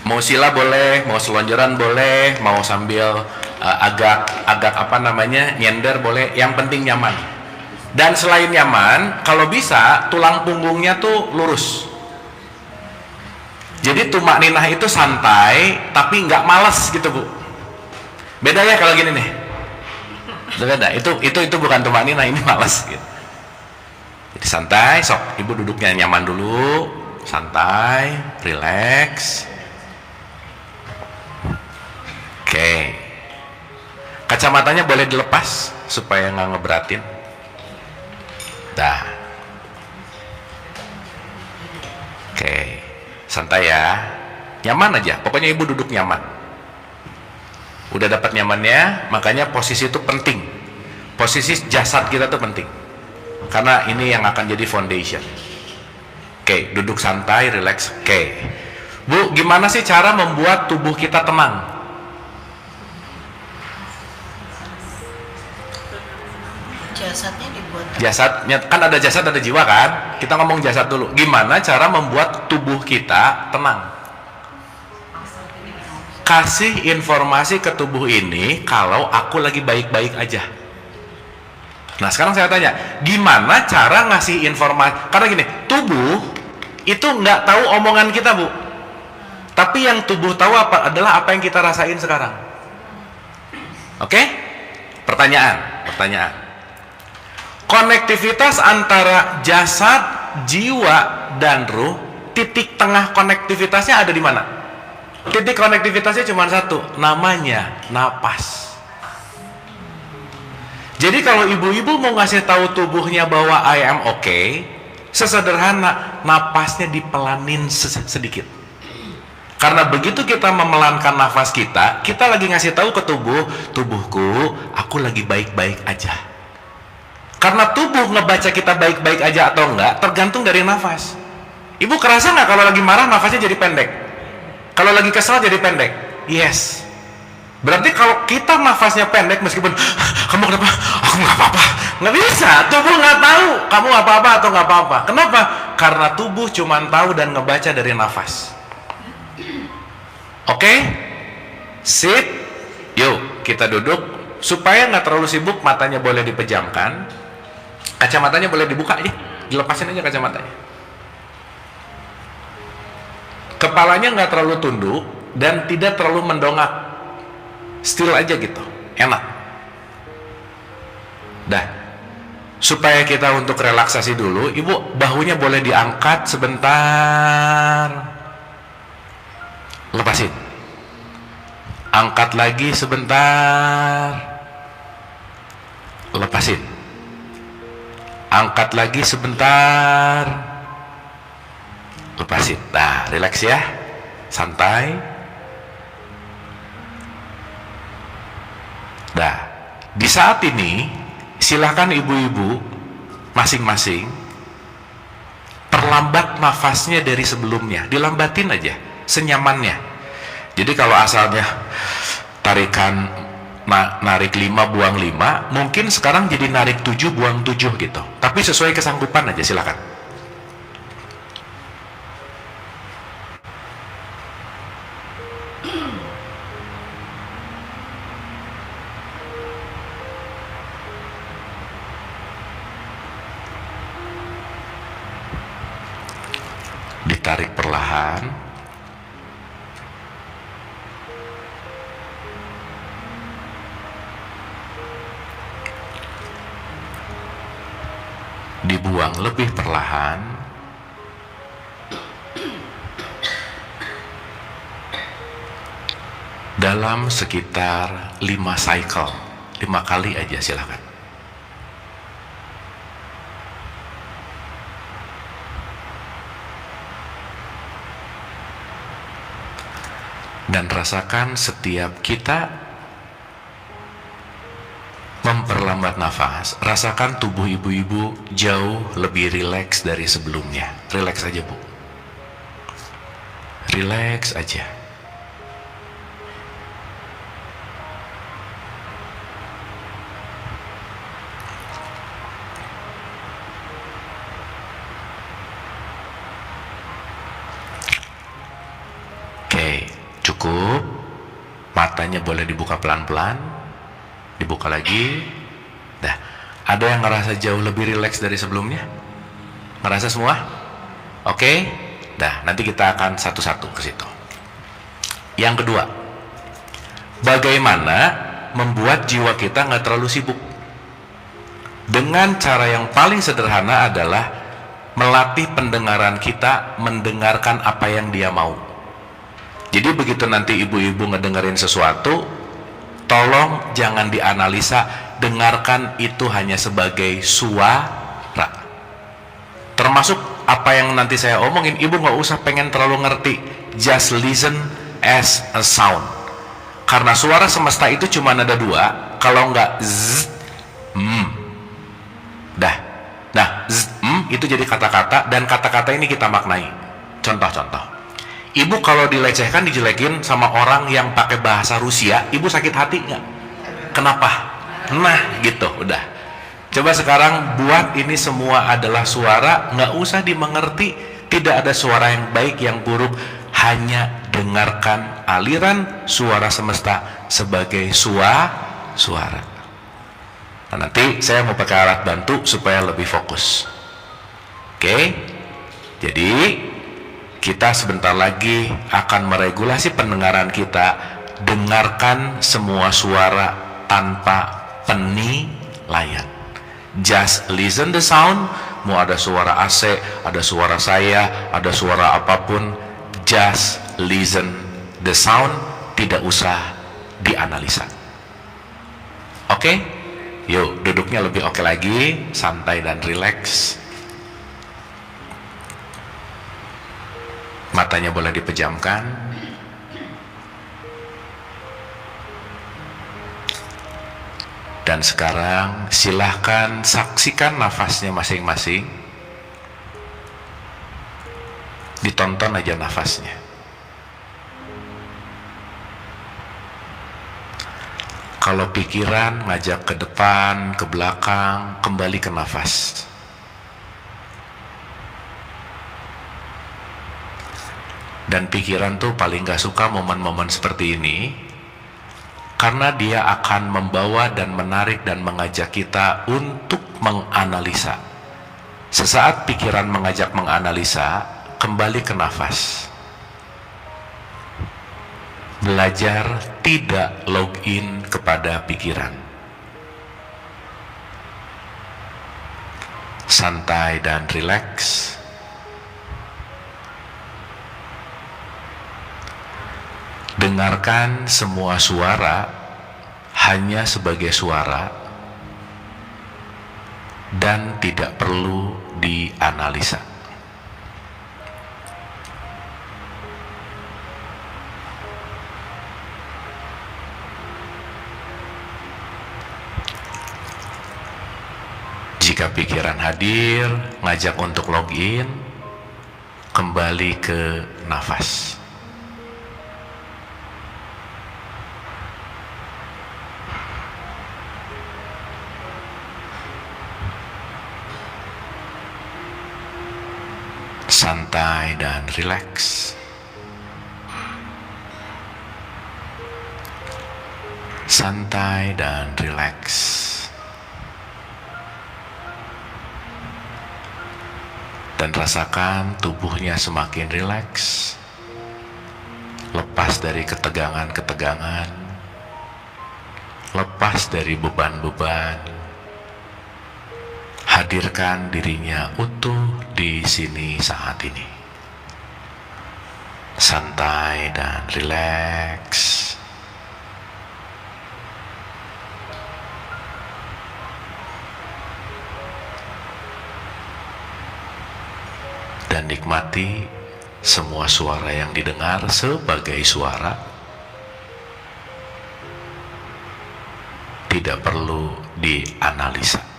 Mau sila boleh, mau selonjoran boleh, mau sambil agak apa namanya nyender boleh. Yang penting nyaman. Dan selain nyaman, kalau bisa tulang punggungnya tuh lurus. Jadi tumakninah itu santai, tapi nggak malas gitu Bu. Beda ya kalau gini nih. Beda. Itu bukan tumakninah, ini malas gitu. Jadi santai, sok. Ibu duduknya nyaman dulu, santai, relax. Kaca Kacamatanya boleh dilepas supaya nggak ngeberatin. Dah. Oke, santai ya. Nyaman aja, pokoknya ibu duduk nyaman. Udah dapat nyamannya, makanya posisi itu penting. Posisi jasad kita tuh penting. Karena ini yang akan jadi foundation. Oke, duduk santai, relax. Oke. Bu, gimana sih cara membuat tubuh kita tenang? Jasadnya dibuat. Jasadnya, kan ada jasad, ada jiwa kan? Kita ngomong jasad dulu. Gimana cara membuat tubuh kita tenang? Kasih informasi ke tubuh ini kalau aku lagi baik-baik aja. Nah sekarang saya tanya, gimana cara ngasih informasi? Karena gini, tubuh itu nggak tahu omongan kita, Bu. Tapi yang tubuh tahu adalah apa yang kita rasain sekarang. Oke? Pertanyaan. Konektivitas antara jasad, jiwa, dan ruh, titik tengah konektivitasnya ada di mana? Titik konektivitasnya cuma satu, namanya napas. Jadi kalau ibu-ibu mau ngasih tahu tubuhnya bahwa I am okay, sesederhana napasnya dipelanin sedikit. Karena begitu kita memelankan nafas kita lagi ngasih tahu ke tubuhku, aku lagi baik-baik aja. Karena tubuh ngebaca kita baik-baik aja atau enggak tergantung dari nafas. Ibu kerasa nggak kalau lagi marah nafasnya jadi pendek? Kalau lagi kesal jadi pendek? Yes. Berarti kalau kita nafasnya pendek meskipun kamu kenapa? Aku nggak apa-apa. Nggak bisa. Tubuh nggak tahu kamu apa-apa atau nggak apa-apa. Kenapa? Karena tubuh cuma tahu dan ngebaca dari nafas. Oke? Sit. Yuk kita duduk supaya nggak terlalu sibuk. Matanya boleh dipejamkan. Kacamatanya boleh dibuka aja. Dilepasin aja kacamatanya. Kepalanya nggak terlalu tunduk dan tidak terlalu mendongak, still aja gitu, enak. Dah, supaya kita untuk relaksasi dulu, ibu bahunya boleh diangkat sebentar, lepasin, angkat lagi sebentar, lepasin, angkat lagi sebentar, lepasin. Nah, relax ya, santai. Nah, di saat ini silahkan ibu-ibu masing-masing perlambat nafasnya dari sebelumnya, dilambatin aja senyamannya. Jadi kalau asalnya tarikan narik 5 buang 5, mungkin sekarang jadi narik 7 buang 7 gitu. Tapi sesuai kesanggupan aja, silakan. Ditarik perlahan, dibuang lebih perlahan, dalam sekitar 5 cycle, 5 kali aja silakan. Dan rasakan setiap kita memperlambat nafas, rasakan tubuh ibu-ibu jauh lebih rileks dari sebelumnya. Rileks aja, Bu. Rileks aja. Cukup, matanya boleh dibuka pelan-pelan, dibuka lagi. Dah, ada yang ngerasa jauh lebih rileks dari sebelumnya? Ngerasa semua? Oke? Dah, nanti kita akan satu-satu ke situ. Yang kedua, bagaimana membuat jiwa kita nggak terlalu sibuk? Dengan cara yang paling sederhana adalah melatih pendengaran kita mendengarkan apa yang dia mau. Jadi begitu nanti ibu-ibu ngedengerin sesuatu, Tolong jangan dianalisa, dengarkan itu hanya sebagai suara. Termasuk apa yang nanti saya omongin, ibu nggak usah pengen terlalu ngerti, just listen as a sound. Karena suara semesta itu cuma ada dua, kalau nggak z, dah. Nah, z, itu jadi kata-kata, dan kata-kata ini kita maknai. Contoh-contoh. Ibu kalau dilecehkan, dijelekin sama orang yang pakai bahasa Rusia, ibu sakit hati nggak? Kenapa? Nah, gitu, udah. Coba sekarang buat ini semua adalah suara, nggak usah dimengerti, tidak ada suara yang baik, yang buruk, hanya dengarkan aliran suara semesta sebagai suara. Nah, nanti saya mau pakai alat bantu supaya lebih fokus. Oke? Jadi kita sebentar lagi akan meregulasi pendengaran kita. Dengarkan semua suara tanpa penilaian. Just listen the sound. Mau ada suara AC, ada suara saya, ada suara apapun, just listen the sound, tidak usah dianalisa. Oke? Yuk, duduknya lebih oke lagi, santai dan rileks. Matanya boleh dipejamkan. Dan sekarang silahkan saksikan nafasnya masing-masing. Ditonton aja nafasnya. Kalau pikiran ngajak ke depan, ke belakang, kembali ke nafas. Dan pikiran tuh paling gak suka momen-momen seperti ini, karena dia akan membawa dan menarik dan mengajak kita untuk menganalisa. Sesaat pikiran mengajak menganalisa, kembali ke nafas. Belajar tidak login kepada pikiran. Santai dan rileks. Dengarkan semua suara hanya sebagai suara dan tidak perlu dianalisa. Jika pikiran hadir, ngajak untuk login, kembali ke nafas. Santai dan rileks. Santai dan rileks. Dan rasakan tubuhnya semakin rileks, lepas dari ketegangan-ketegangan, lepas dari beban-beban. Hadirkan dirinya utuh di sini saat ini. Santai dan rileks. Dan nikmati semua suara yang didengar sebagai suara. Tidak perlu dianalisa.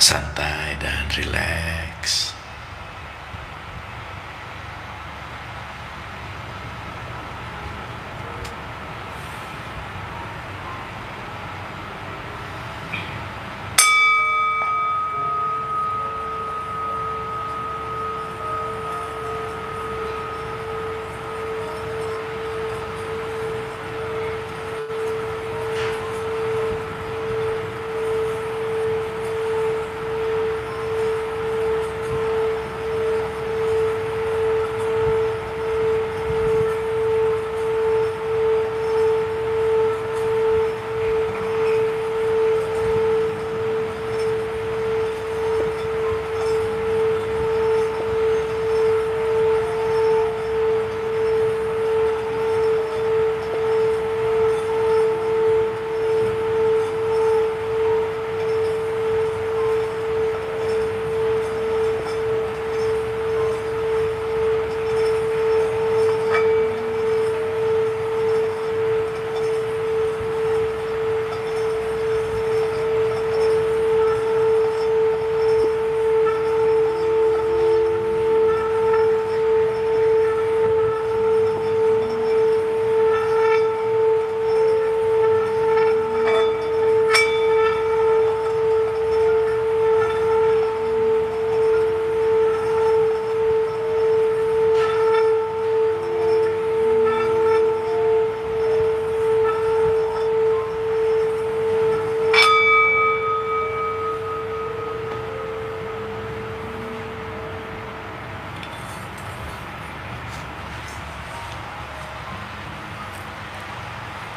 Santai dan rileks.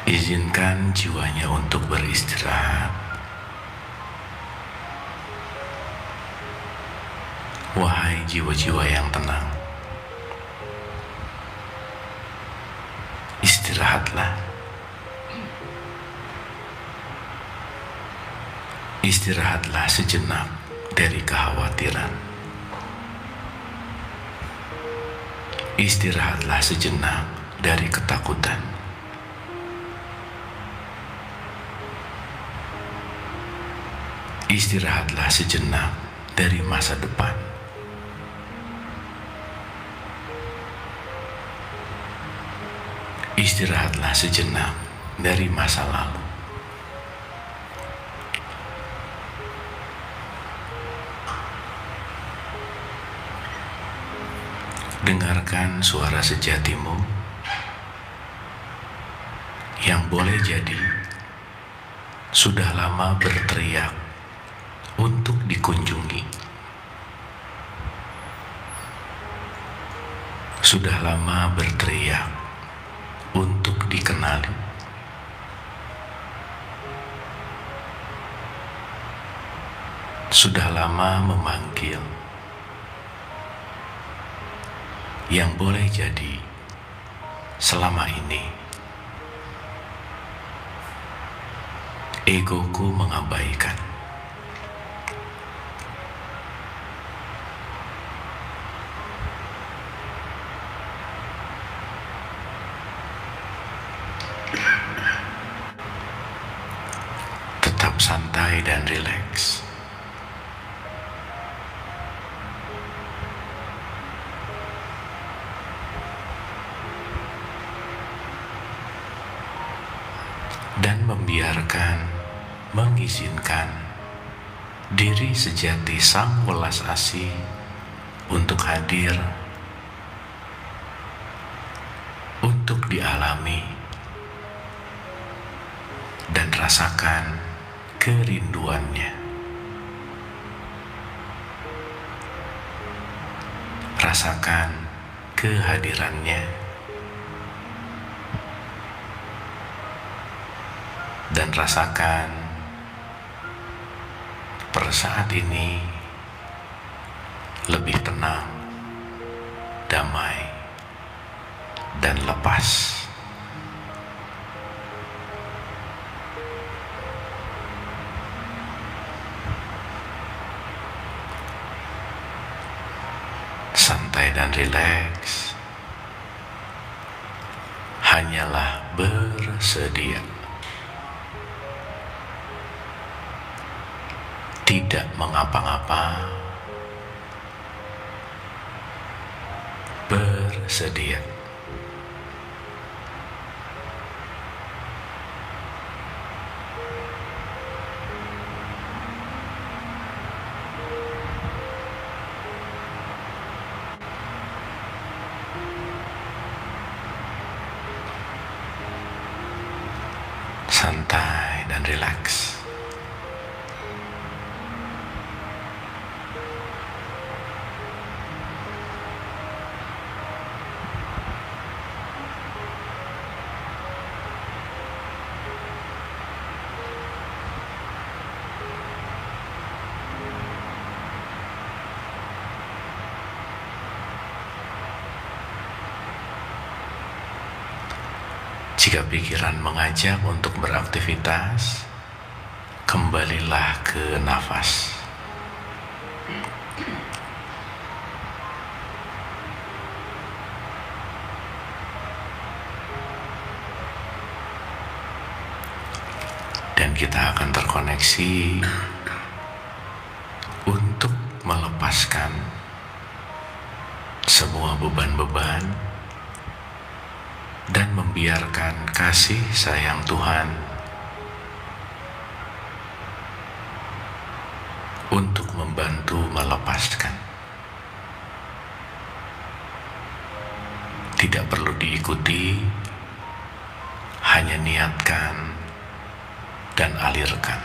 Izinkan jiwanya untuk beristirahat. Wahai jiwa-jiwa yang tenang, istirahatlah. Istirahatlah sejenak dari kekhawatiran. Istirahatlah sejenak dari ketakutan. Istirahatlah sejenak dari masa depan. Istirahatlah sejenak dari masa lalu. Dengarkan suara sejatimu yang boleh jadi sudah lama berteriak untuk dikunjungi. Sudah lama berteriak untuk dikenali. Sudah lama memanggil, yang boleh jadi selama ini egoku mengabaikan. Tetap santai dan rileks. Dan mengizinkan diri sejati sang welas asih untuk hadir, untuk dialami dan rasakan kerinduannya. Rasakan kehadirannya dan rasakan per saat ini lebih tenang, damai, dan lepas. Santai dan rileks, hanyalah bersedia. Tidak mengapa-ngapa, bersedia. Santai dan rileks. Jika pikiran mengajak untuk beraktivitas, kembalilah ke nafas. Dan kita akan terkoneksi untuk melepaskan semua beban-beban dan membiarkan kasih sayang Tuhan untuk membantu melepaskan. Tidak perlu diikuti, hanya niatkan dan alirkan.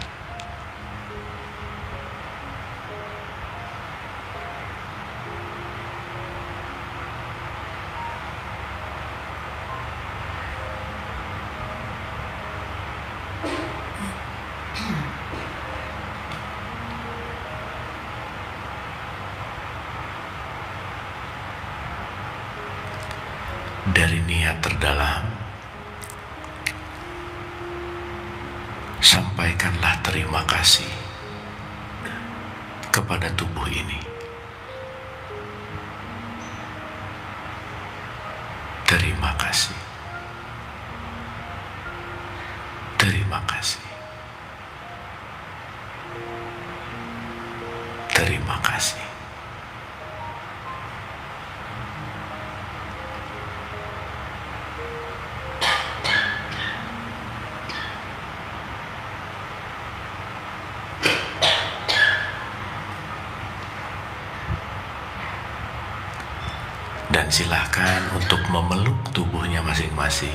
dari niat terdalam, sampaikanlah terima kasih kepada tubuh ini. Terima kasih. Terima kasih. Terima kasih. Dan silakan untuk memeluk tubuhnya masing-masing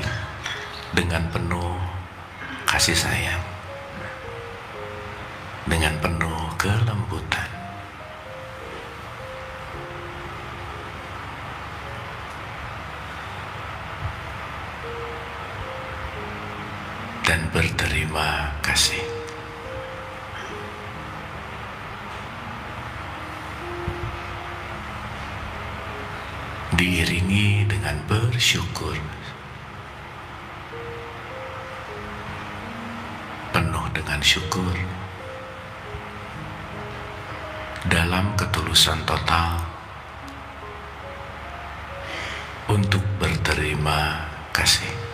dengan penuh kasih sayang, dengan penuh kelembutan. Dan berterima kasih. Diiringi dengan bersyukur, penuh dengan syukur, dalam ketulusan total untuk berterima kasih.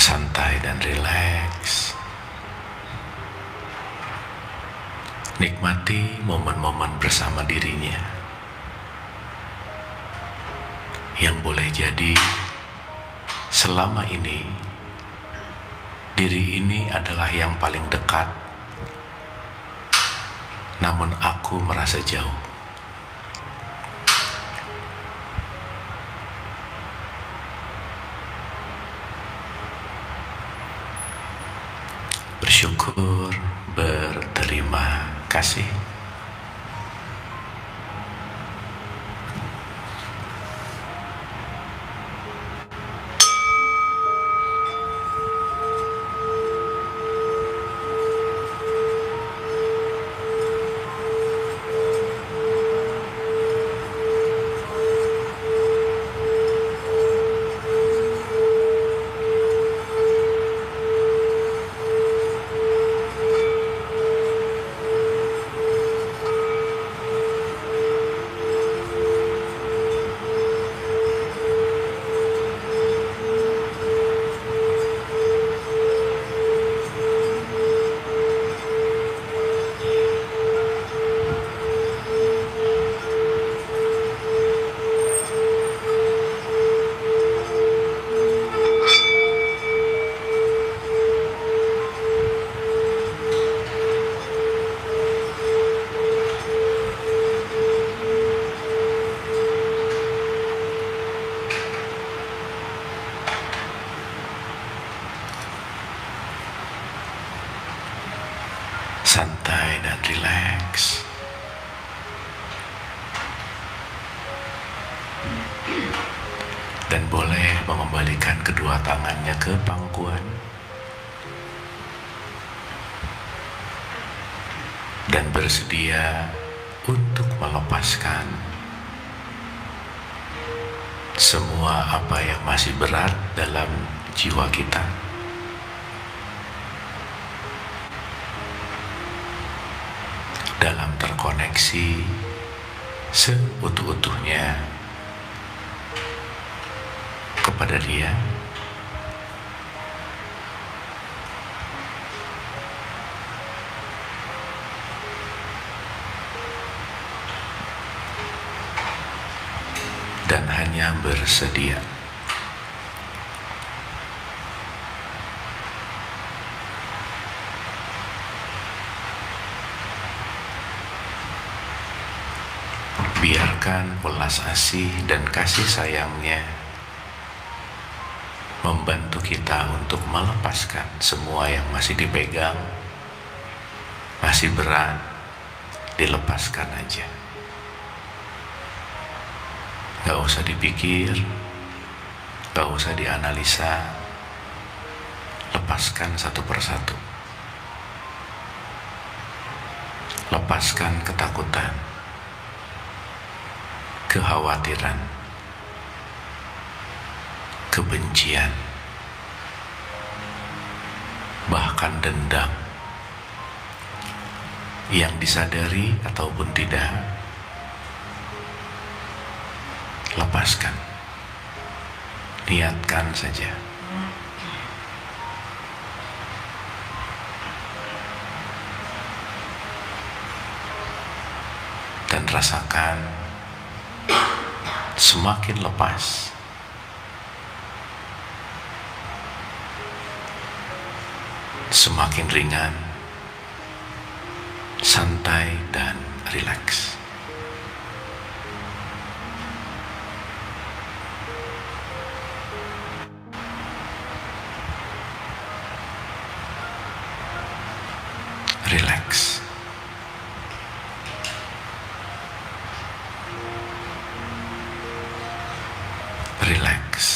Santai dan rileks. Nikmati momen-momen bersama dirinya yang boleh jadi selama ini diri ini adalah yang paling dekat, namun aku merasa jauh. Bersyukur, berterima kasih. Santai dan rileks. Dan boleh mengembalikan kedua tangannya ke pangkuan dan bersedia untuk melepaskan semua apa yang masih berat dalam jiwa kita. Dalam terkoneksi seutuh-utuhnya kepada Dia, dan hanya bersedia biarkan welas asih dan kasih sayangnya membantu kita untuk melepaskan semua yang masih dipegang, masih berat, dilepaskan aja. Gak usah dipikir, gak usah dianalisa. Lepaskan satu persatu. Lepaskan ketakutan, kekhawatiran, kebencian, bahkan dendam yang disadari ataupun tidak. Lepaskan, niatkan saja. Dan rasakan semakin lepas, semakin ringan, santai dan rileks. Rileks. Rileks.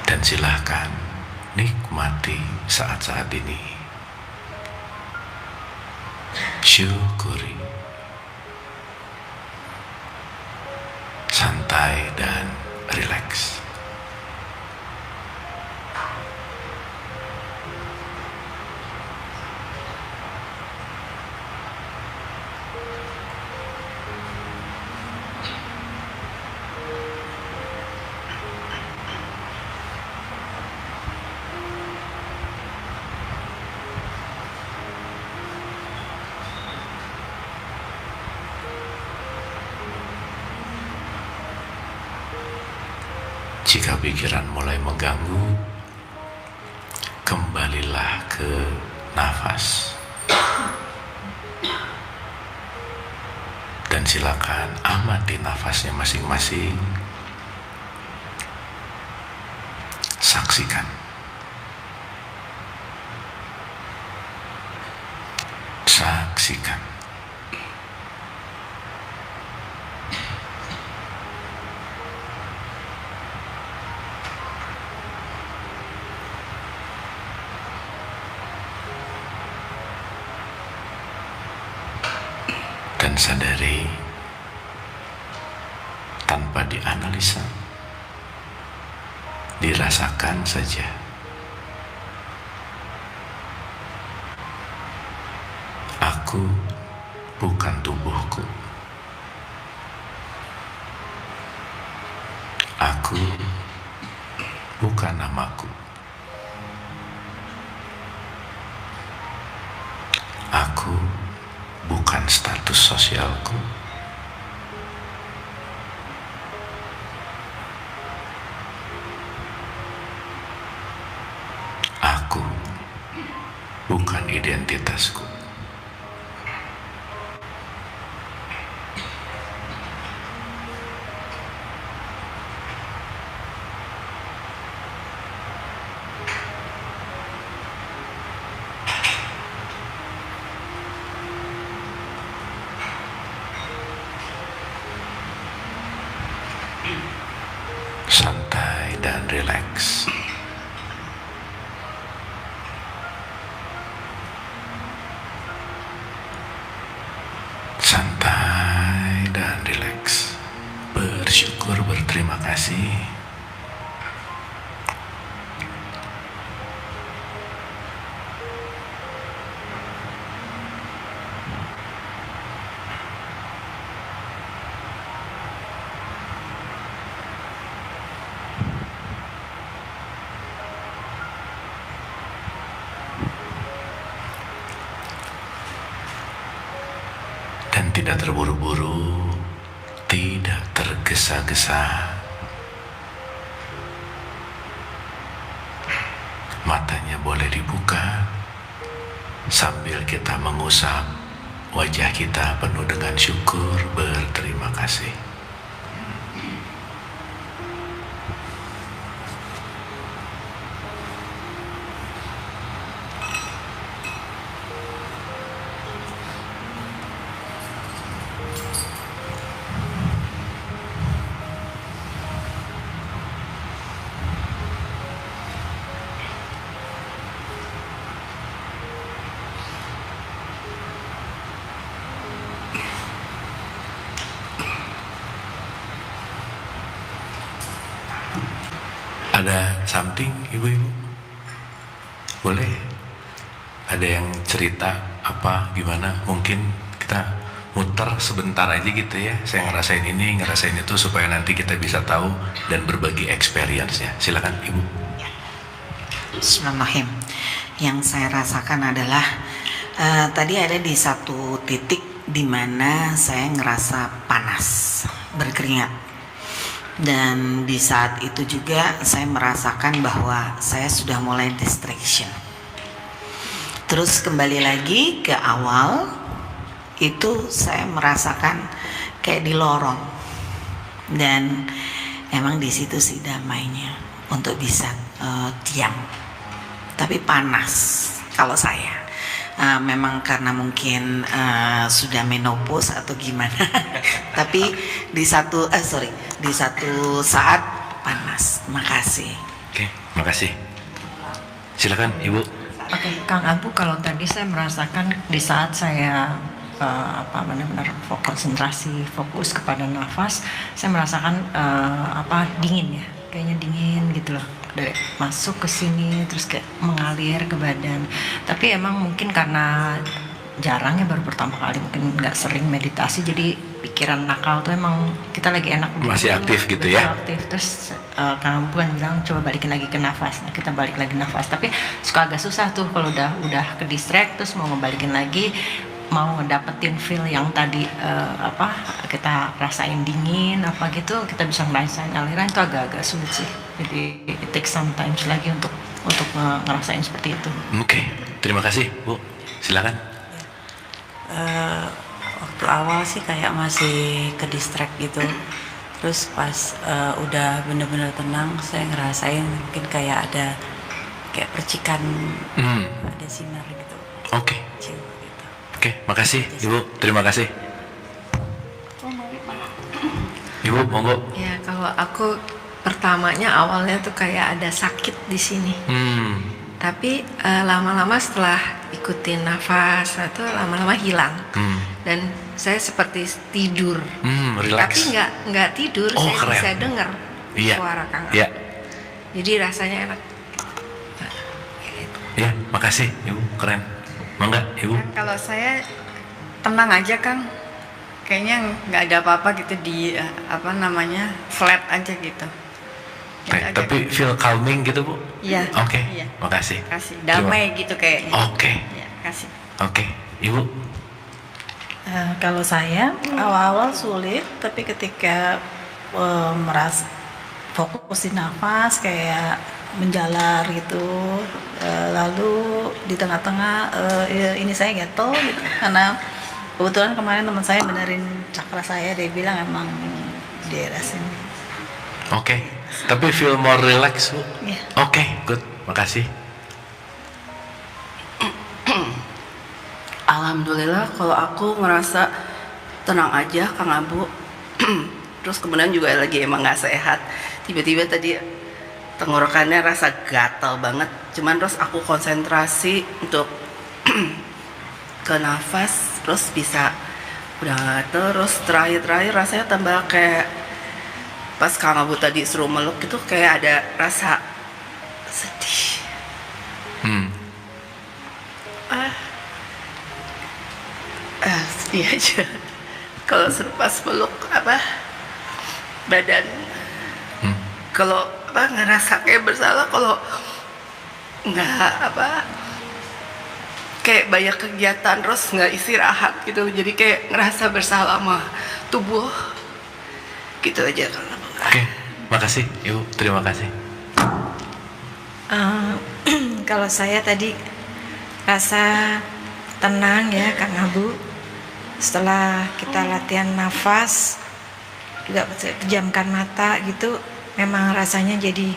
Dan silahkan nikmati saat-saat ini. Syukuri. Santai dan rileks. Jika pikiran mulai mengganggu, kembalilah ke nafas. Dan silakan amati nafasnya masing-masing. Saksikan. Saksikan. Dan sadari tanpa dianalisa, dirasakan saja. Aku bukan tubuhku. Aku bukan namaku. Aku bukan status sosialku. Aku bukan identitasku. Santai dan rileks. Santai dan rileks. Bersyukur, berterima kasih. Dan tidak terburu-buru, tidak tergesa-gesa. Matanya boleh dibuka sambil kita mengusap wajah kita penuh dengan syukur, berterima kasih. ada something ibu-ibu? Boleh? Ada yang cerita apa gimana? Mungkin kita muter sebentar aja gitu ya. Saya ngerasain ini, ngerasain itu supaya nanti kita bisa tahu dan berbagi experience-nya. Silakan ibu. Bismillahirrahmanirrahim. Yang saya rasakan adalah tadi ada di satu titik di mana saya ngerasa panas, berkeringat. Dan di saat itu juga saya merasakan bahwa saya sudah mulai distraction. Terus kembali lagi ke awal, itu saya merasakan kayak di lorong. Dan emang di situ sih damainya untuk bisa diam. Tapi panas kalau saya. Memang karena mungkin sudah menopause atau gimana. Tapi di satu saat panas. Makasih. Oke, makasih. Silakan ibu. Oke, Kang Abu, kalau tadi saya merasakan di saat saya benar-benar konsentrasi, fokus kepada nafas, saya merasakan dingin ya, kayaknya dingin gitu loh, dari masuk ke sini terus kayak mengalir ke badan. Tapi emang mungkin karena jarang ya, baru pertama kali, mungkin nggak sering meditasi, jadi pikiran nakal tuh emang kita lagi enak Masih aktif gitu ya? Aktif. Terus Kang Abu kan bilang coba balikin lagi ke nafas. Nah, kita balik lagi nafas, tapi suka agak susah tuh kalau udah ke distract terus mau ngebalikin lagi, mau ngedapetin feel yang tadi kita rasain dingin apa gitu, kita bisa ngerasain aliran, itu agak-agak sulit sih. Jadi it takes sometimes lagi untuk ngerasain seperti itu. Oke, terima kasih Bu. Silakan. Waktu awal sih kayak masih ke distract gitu. Terus pas udah bener-bener tenang, saya ngerasain mungkin kayak ada kayak percikan, ada sinar gitu. Oke. Kecil gitu. Oke, makasih Ibu. Terima kasih. Ibu, monggo. Ya, kalau aku pertamanya awalnya tuh kayak ada sakit di sini. Tapi lama-lama setelah ikutin nafas itu lama-lama hilang. Dan saya seperti tidur. Relax. Tapi nggak tidur, Oh, saya keren. bisa dengar Iya. suara Kang Abu. Iya. Jadi rasanya enak. Ya, makasih Ibu. Keren. Mangga, Ibu. Kalau saya tenang aja Kang, kayaknya nggak ada apa-apa gitu di flat aja gitu. Tapi feel calming gitu Bu? Iya. Oke. Iya. Makasih. Kasih damai gitu kayaknya. Oke. Iya, kasih. Oke. Ibu. Kalau saya awal-awal sulit, tapi ketika merasa fokus di nafas kayak menjalar gitu, lalu di tengah-tengah ini saya gatel gitu, karena kebetulan kemarin teman saya benerin cakra saya, dia bilang emang di daerah sini. Oke. Tapi feel more relax Bu? Iya. Oke, good. Makasih. Alhamdulillah kalau aku ngerasa tenang aja Kang Abu. Terus kemudian juga lagi emang nggak sehat, tiba-tiba tadi tenggorokannya rasa gatal banget, cuman terus aku konsentrasi untuk ke nafas, terus bisa udah, terus terakhir rasanya tambah kayak pas Kang Abu tadi suruh meluk itu kayak ada rasa sedih. Sedih aja kalau pas meluk badan, kalau ngerasa kayak bersalah kalau nggak kayak banyak kegiatan terus nggak istirahat gitu, jadi kayak ngerasa bersalah sama tubuh gitu aja. Oke, makasih Ibu. Terima kasih. Kalau saya tadi rasa tenang ya Kang Abu, setelah kita latihan nafas juga pejamkan mata gitu, memang rasanya jadi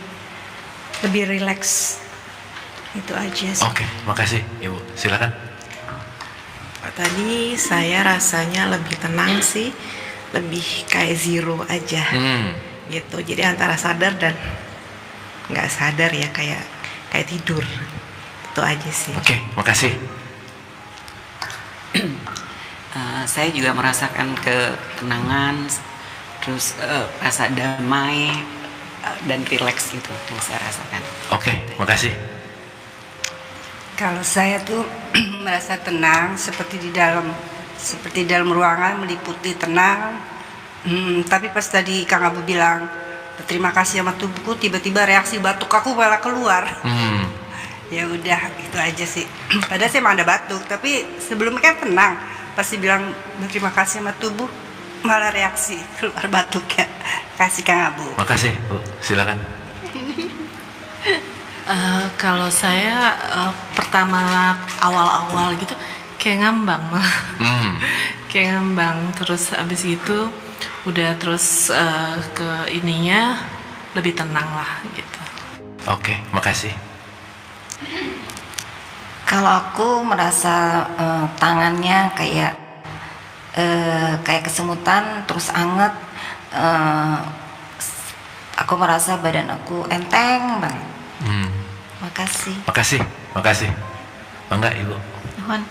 lebih rileks. Itu aja sih. Oke, makasih Ibu. Silakan. Tadi saya rasanya lebih tenang sih, lebih kayak zero aja gitu. Jadi antara sadar dan nggak sadar ya, kayak tidur. Itu aja sih. Oke, makasih. Saya juga merasakan ketenangan, terus rasa damai, dan rileks gitu yang saya rasakan. Oke, makasih. Kalau saya tuh merasa tenang seperti di dalam ruangan meliputi tenang. Tapi pas tadi Kang Abu bilang terima kasih sama tubuhku, tiba-tiba reaksi batuk aku malah keluar. Ya udah itu aja sih. Padahal saya emang ada batuk, tapi sebelumnya kan tenang. Pasti bilang terima kasih sama tubuh, malah reaksi keluar batuk ya. Kasih Kang Abu. Makasih, Bu. Silakan. Kalau saya pertama awal-awal gitu kayak ngambang malah. Kayak ngambang, terus abis itu udah terus ke ininya lebih tenang lah gitu. Oke, makasih. Kalau aku merasa tangannya kayak kesemutan terus anget, aku merasa badan aku enteng banget. Makasih. Makasih. Bangga Ibu. Mohon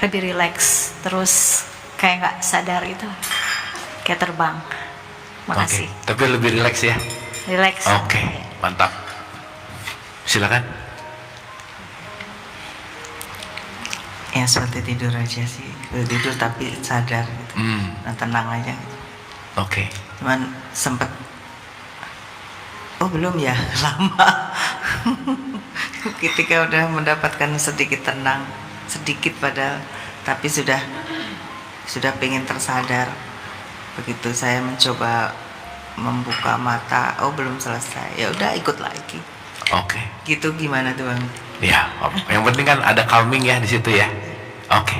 lebih rileks, terus kayak nggak sadar itu, kayak terbang. Makasih. Oke, tapi lebih rileks ya. Rileks. Oke, mantap. Silakan. Ya seperti tidur aja sih, tidur tapi sadar gitu. Nah, tenang aja gitu. Oke. Cuman sempet, oh belum ya, lama. Ketika udah mendapatkan sedikit tenang, sedikit padahal, tapi sudah pengen tersadar. Begitu saya mencoba membuka mata, oh belum selesai, ya udah ikut lagi. Oke. Gitu gimana tuh Bang? Ya, yang penting kan ada calming ya di situ ya. Oke.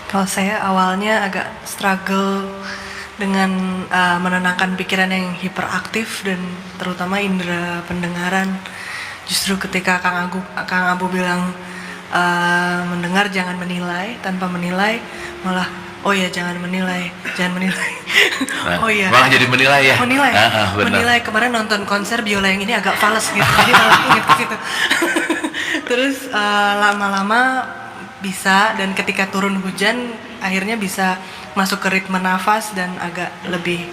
Kalau saya awalnya agak struggle dengan menenangkan pikiran yang hiperaktif dan terutama indera pendengaran. Justru ketika Kang Abu bilang mendengar jangan menilai, tanpa menilai malah oh ya jangan menilai. Nah, Oh iya. malah jadi menilai ya. Menilai. Benar. Menilai kemarin nonton konser biola yang ini agak fals gitu. Jadi malah inget ke situ. Terus lama-lama bisa, dan ketika turun hujan akhirnya bisa masuk ke ritme nafas dan agak lebih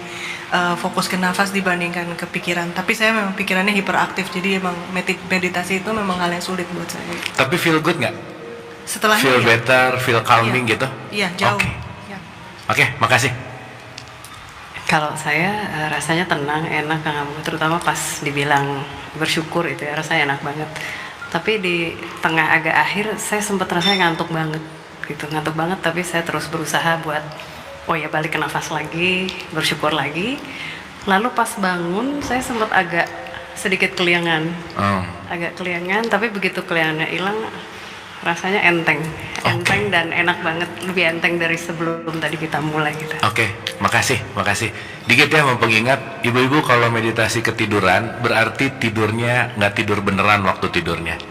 fokus ke nafas dibandingkan ke pikiran. Tapi saya memang pikirannya hiperaktif, jadi emang meditasi itu memang hal yang sulit buat saya. Tapi feel good nggak? Setelahnya feel ya. better, feel calming gitu? Iya, jauh. Oke, makasih. Kalau saya rasanya tenang, enak Kang Abu, terutama pas dibilang bersyukur itu ya, rasanya enak banget. Tapi di tengah agak akhir saya sempat rasanya ngantuk banget gitu, ngantuk banget, tapi saya terus berusaha buat oh ya balik ke nafas lagi, bersyukur lagi. Lalu pas bangun saya sempat agak sedikit keliangan. Agak keliangan, tapi begitu keliangannya hilang rasanya enteng dan enak banget, lebih enteng dari sebelum tadi kita mulai gitu. Oke, makasih. Dikit ya mempengingat, ibu-ibu kalau meditasi ketiduran berarti tidurnya nggak tidur beneran waktu tidurnya.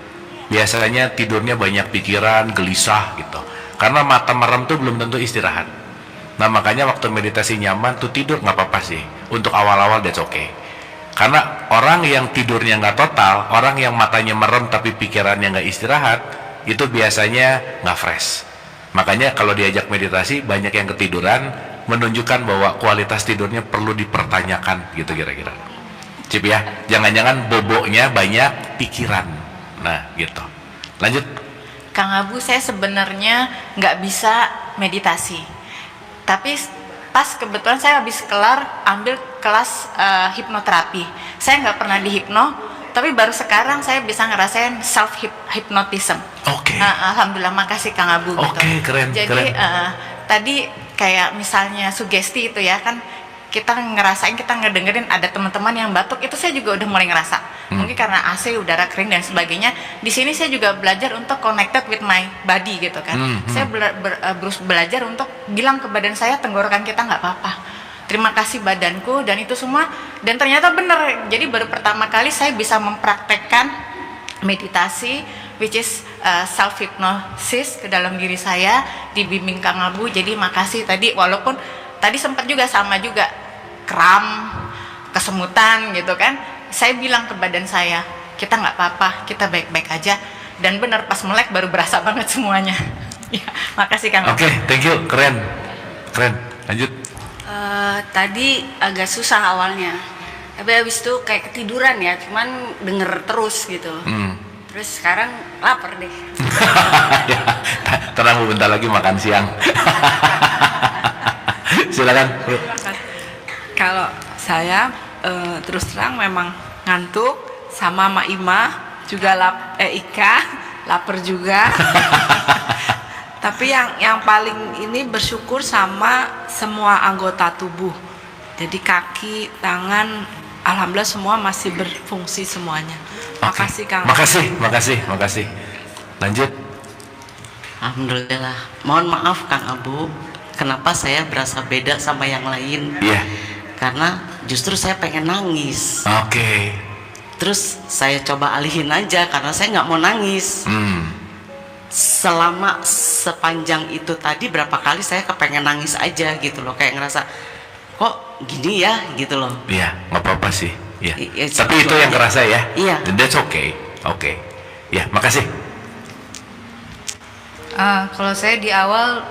Biasanya tidurnya banyak pikiran, gelisah gitu. Karena mata merem tuh belum tentu istirahat. Nah makanya waktu meditasi nyaman tuh tidur nggak apa-apa sih. Untuk awal-awal that's okay. Karena orang yang tidurnya nggak total, orang yang matanya merem tapi pikirannya nggak istirahat, itu biasanya nggak fresh. Makanya kalau diajak meditasi banyak yang ketiduran, menunjukkan bahwa kualitas tidurnya perlu dipertanyakan gitu kira-kira. Cip ya, jangan-jangan boboknya banyak pikiran. Nah gitu. Lanjut. Kang Abu, saya sebenarnya nggak bisa meditasi, tapi pas kebetulan saya habis ambil kelas hipnoterapi. Saya nggak pernah dihipno, tapi baru sekarang saya bisa ngerasain self hypnotism. Oke. Alhamdulillah, makasih Kang Abu. Oke, keren. Jadi tadi kayak misalnya sugesti itu ya kan, kita ngerasain, kita ngedengerin ada teman-teman yang batuk, itu saya juga udah mulai ngerasa. Mungkin karena AC, udara kering dan sebagainya. Di sini saya juga belajar untuk connected with my body gitu kan. Saya belajar untuk bilang ke badan saya, tenggorokan kita nggak apa-apa. Terima kasih badanku dan itu semua. Dan ternyata bener. Jadi baru pertama kali saya bisa mempraktekkan meditasi, which is self hypnosis ke dalam diri saya, dibimbing Kang Abu. Jadi makasih tadi, walaupun tadi sempat juga sama juga kram, kesemutan gitu kan, saya bilang ke badan saya, kita nggak apa-apa, kita baik-baik aja. Dan benar pas melek baru berasa banget semuanya. Ya, makasih Kang. Oke, thank you, keren. Lanjut. Tadi agak susah awalnya, tapi habis itu kayak ketiduran ya, cuman denger terus gitu. Terus sekarang lapar deh. Ya, tenang Bu, bentar lagi makan siang. Silakan Bu. Kalau saya terus terang memang ngantuk, sama Mak Ima juga Ika lapar juga. Tapi yang paling ini bersyukur sama semua anggota tubuh. Jadi kaki, tangan, alhamdulillah semua masih berfungsi semuanya. Makasih Kang. Makasih. Lanjut. Alhamdulillah. Mohon maaf Kang Abu, kenapa saya berasa beda sama yang lain? Iya. Karena justru saya pengen nangis. Oke. Terus saya coba alihin aja karena saya nggak mau nangis. Selama sepanjang itu tadi berapa kali saya kepengen nangis aja gitu loh, kayak ngerasa kok gini ya gitu loh. Iya, nggak apa-apa sih. Iya. Tapi itu yang kerasa ya. Iya. That's okay. Oke. Ya, makasih. Kalau saya di awal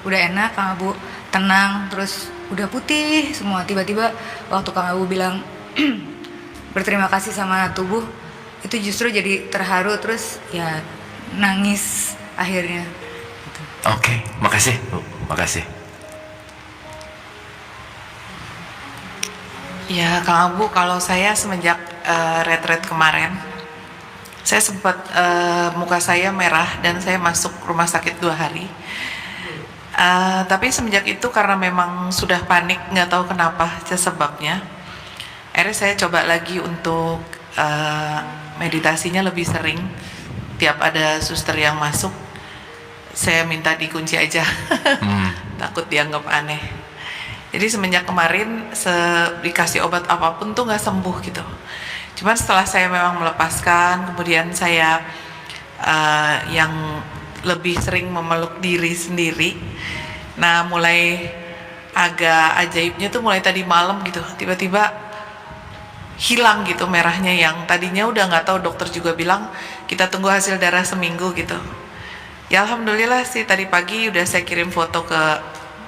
udah enak Kang Abu, tenang, terus udah putih semua. Tiba-tiba waktu Kang Abu bilang berterima kasih sama tubuh, itu justru jadi terharu, terus ya nangis akhirnya. Oke, makasih Bu, makasih. Ya Kang Abu, kalau saya semenjak retret kemarin, saya sempat muka saya merah dan saya masuk rumah sakit 2 hari. Tapi semenjak itu karena memang sudah panik, nggak tahu kenapa sebabnya, akhirnya saya coba lagi untuk meditasinya lebih sering. Tiap ada suster yang masuk, saya minta dikunci aja. Takut dianggap aneh. Jadi semenjak kemarin dikasih obat apapun tuh nggak sembuh gitu. Cuman setelah saya memang melepaskan, kemudian saya yang lebih sering memeluk diri sendiri. Nah mulai agak ajaibnya tuh mulai tadi malam gitu, tiba-tiba hilang gitu merahnya, yang tadinya udah nggak tahu, dokter juga bilang kita tunggu hasil darah seminggu gitu. Ya alhamdulillah sih, tadi pagi udah saya kirim foto ke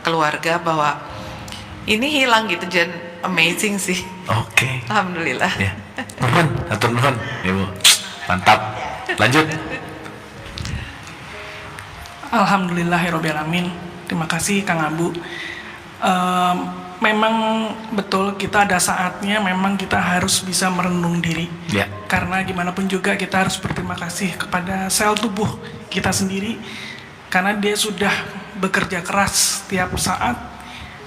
keluarga bahwa ini hilang gitu, dan amazing sih. Oke. Alhamdulillah. Ya. Nuhun, atur nuhun, Ibu. Mantap. Lanjut. Alhamdulillahirobbil alamin. Terima kasih Kang Abu. Memang betul kita ada saatnya memang kita harus bisa merenung diri. Ya. Karena gimana pun juga kita harus berterima kasih kepada sel tubuh kita sendiri, karena dia sudah bekerja keras setiap saat,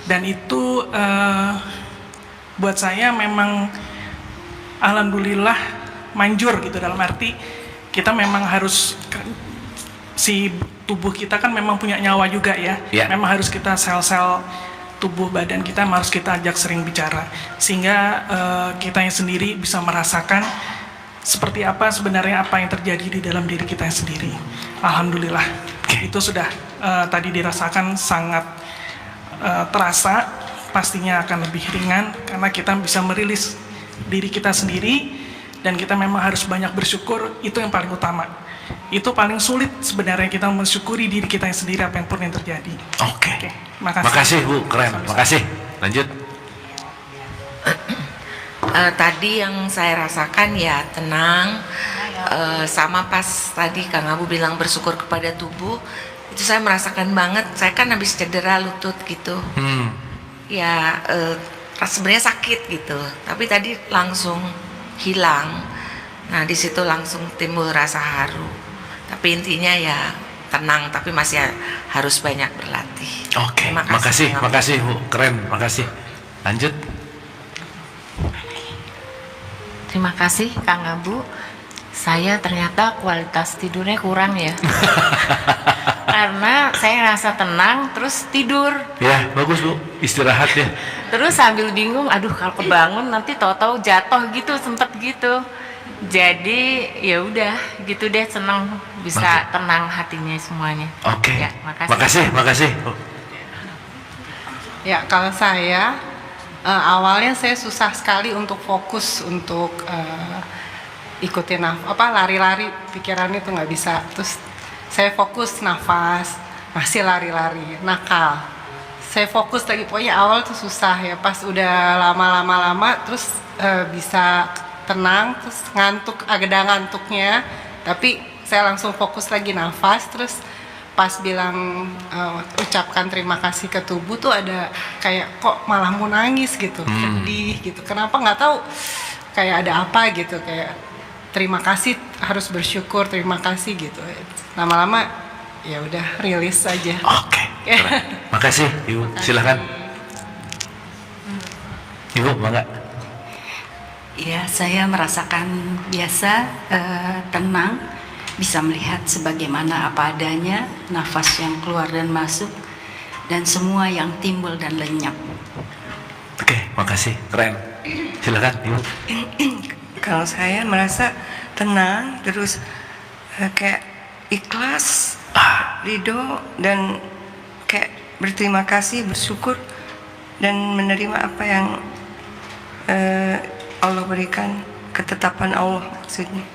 dan itu buat saya memang alhamdulillah manjur gitu, dalam arti kita memang harus, si tubuh kita kan memang punya nyawa juga ya. Memang harus kita sel-sel tubuh badan kita harus kita ajak sering bicara, sehingga kita yang sendiri bisa merasakan seperti apa sebenarnya apa yang terjadi di dalam diri kita yang sendiri. Alhamdulillah. Itu sudah tadi dirasakan sangat terasa, pastinya akan lebih ringan karena kita bisa merilis diri kita sendiri, dan kita memang harus banyak bersyukur. Itu yang paling utama. Itu paling sulit sebenarnya, kita mensyukuri diri kita yang sendiri apa yang pun yang terjadi. Oke. Makasih. Makasih Bu, keren. Makasih. Lanjut. Tadi yang saya rasakan ya tenang, sama pas tadi Kang Abu bilang bersyukur kepada tubuh, itu saya merasakan banget. Saya kan habis cedera lutut gitu. Ya sebenarnya sakit gitu, tapi tadi langsung hilang. Nah di situ langsung timbul rasa haru. Tapi intinya ya tenang, tapi masih harus banyak berlatih. Oke. Makasih Bu, keren. Makasih. Lanjut. Terima kasih Kang Abu. Saya ternyata kualitas tidurnya kurang ya. Karena saya ngerasa tenang terus tidur. Ya bagus Bu, istirahat ya. Terus sambil bingung, aduh kalau kebangun nanti tahu-tahu jatuh gitu, sempet gitu. Jadi ya udah gitu deh, senang bisa tenang hatinya semuanya. Oke. Ya, makasih. Makasih. Ya kalau saya awalnya saya susah sekali untuk fokus untuk ikutin lari-lari, pikirannya tuh nggak bisa. Terus saya fokus nafas, masih lari-lari, nakal. saya fokus lagi, pokoknya awal tuh susah ya, pas udah lama terus bisa tenang, terus ngantuk, ada ngantuknya, tapi saya langsung fokus lagi nafas, terus pas bilang ucapkan terima kasih ke tubuh tuh ada kayak kok malah mau nangis gitu, sedih gitu, kenapa nggak tahu, kayak ada apa gitu, kayak terima kasih, harus bersyukur, terima kasih gitu, lama-lama ya udah rilis aja. Oke. Makasih Ibu, silakan. Ibu, bangga. Ya, saya merasakan biasa, tenang, bisa melihat sebagaimana apa adanya, nafas yang keluar dan masuk, dan semua yang timbul dan lenyap. Oke, makasih, keren. Silakan Ibu. Kalau saya merasa tenang, terus kayak ikhlas, ridho, dan kayak berterima kasih, bersyukur, dan menerima apa yang Allah berikan, ketetapan Allah maksudnya.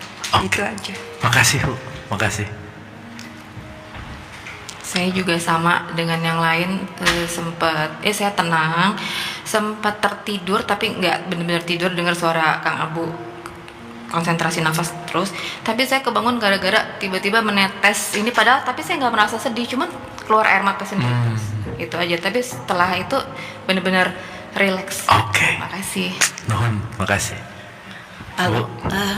Itu aja. Makasih Bu, makasih. Saya juga sama dengan yang lain, saya tenang, sempat tertidur tapi nggak benar-benar tidur, dengar suara Kang Abu, konsentrasi nafas terus, tapi saya kebangun gara-gara tiba-tiba menetes ini, padahal tapi saya nggak merasa sedih, cuman keluar air mata sendiri. Itu aja, tapi setelah itu benar-benar relax. Oke. Makasih. Nuhun, makasih.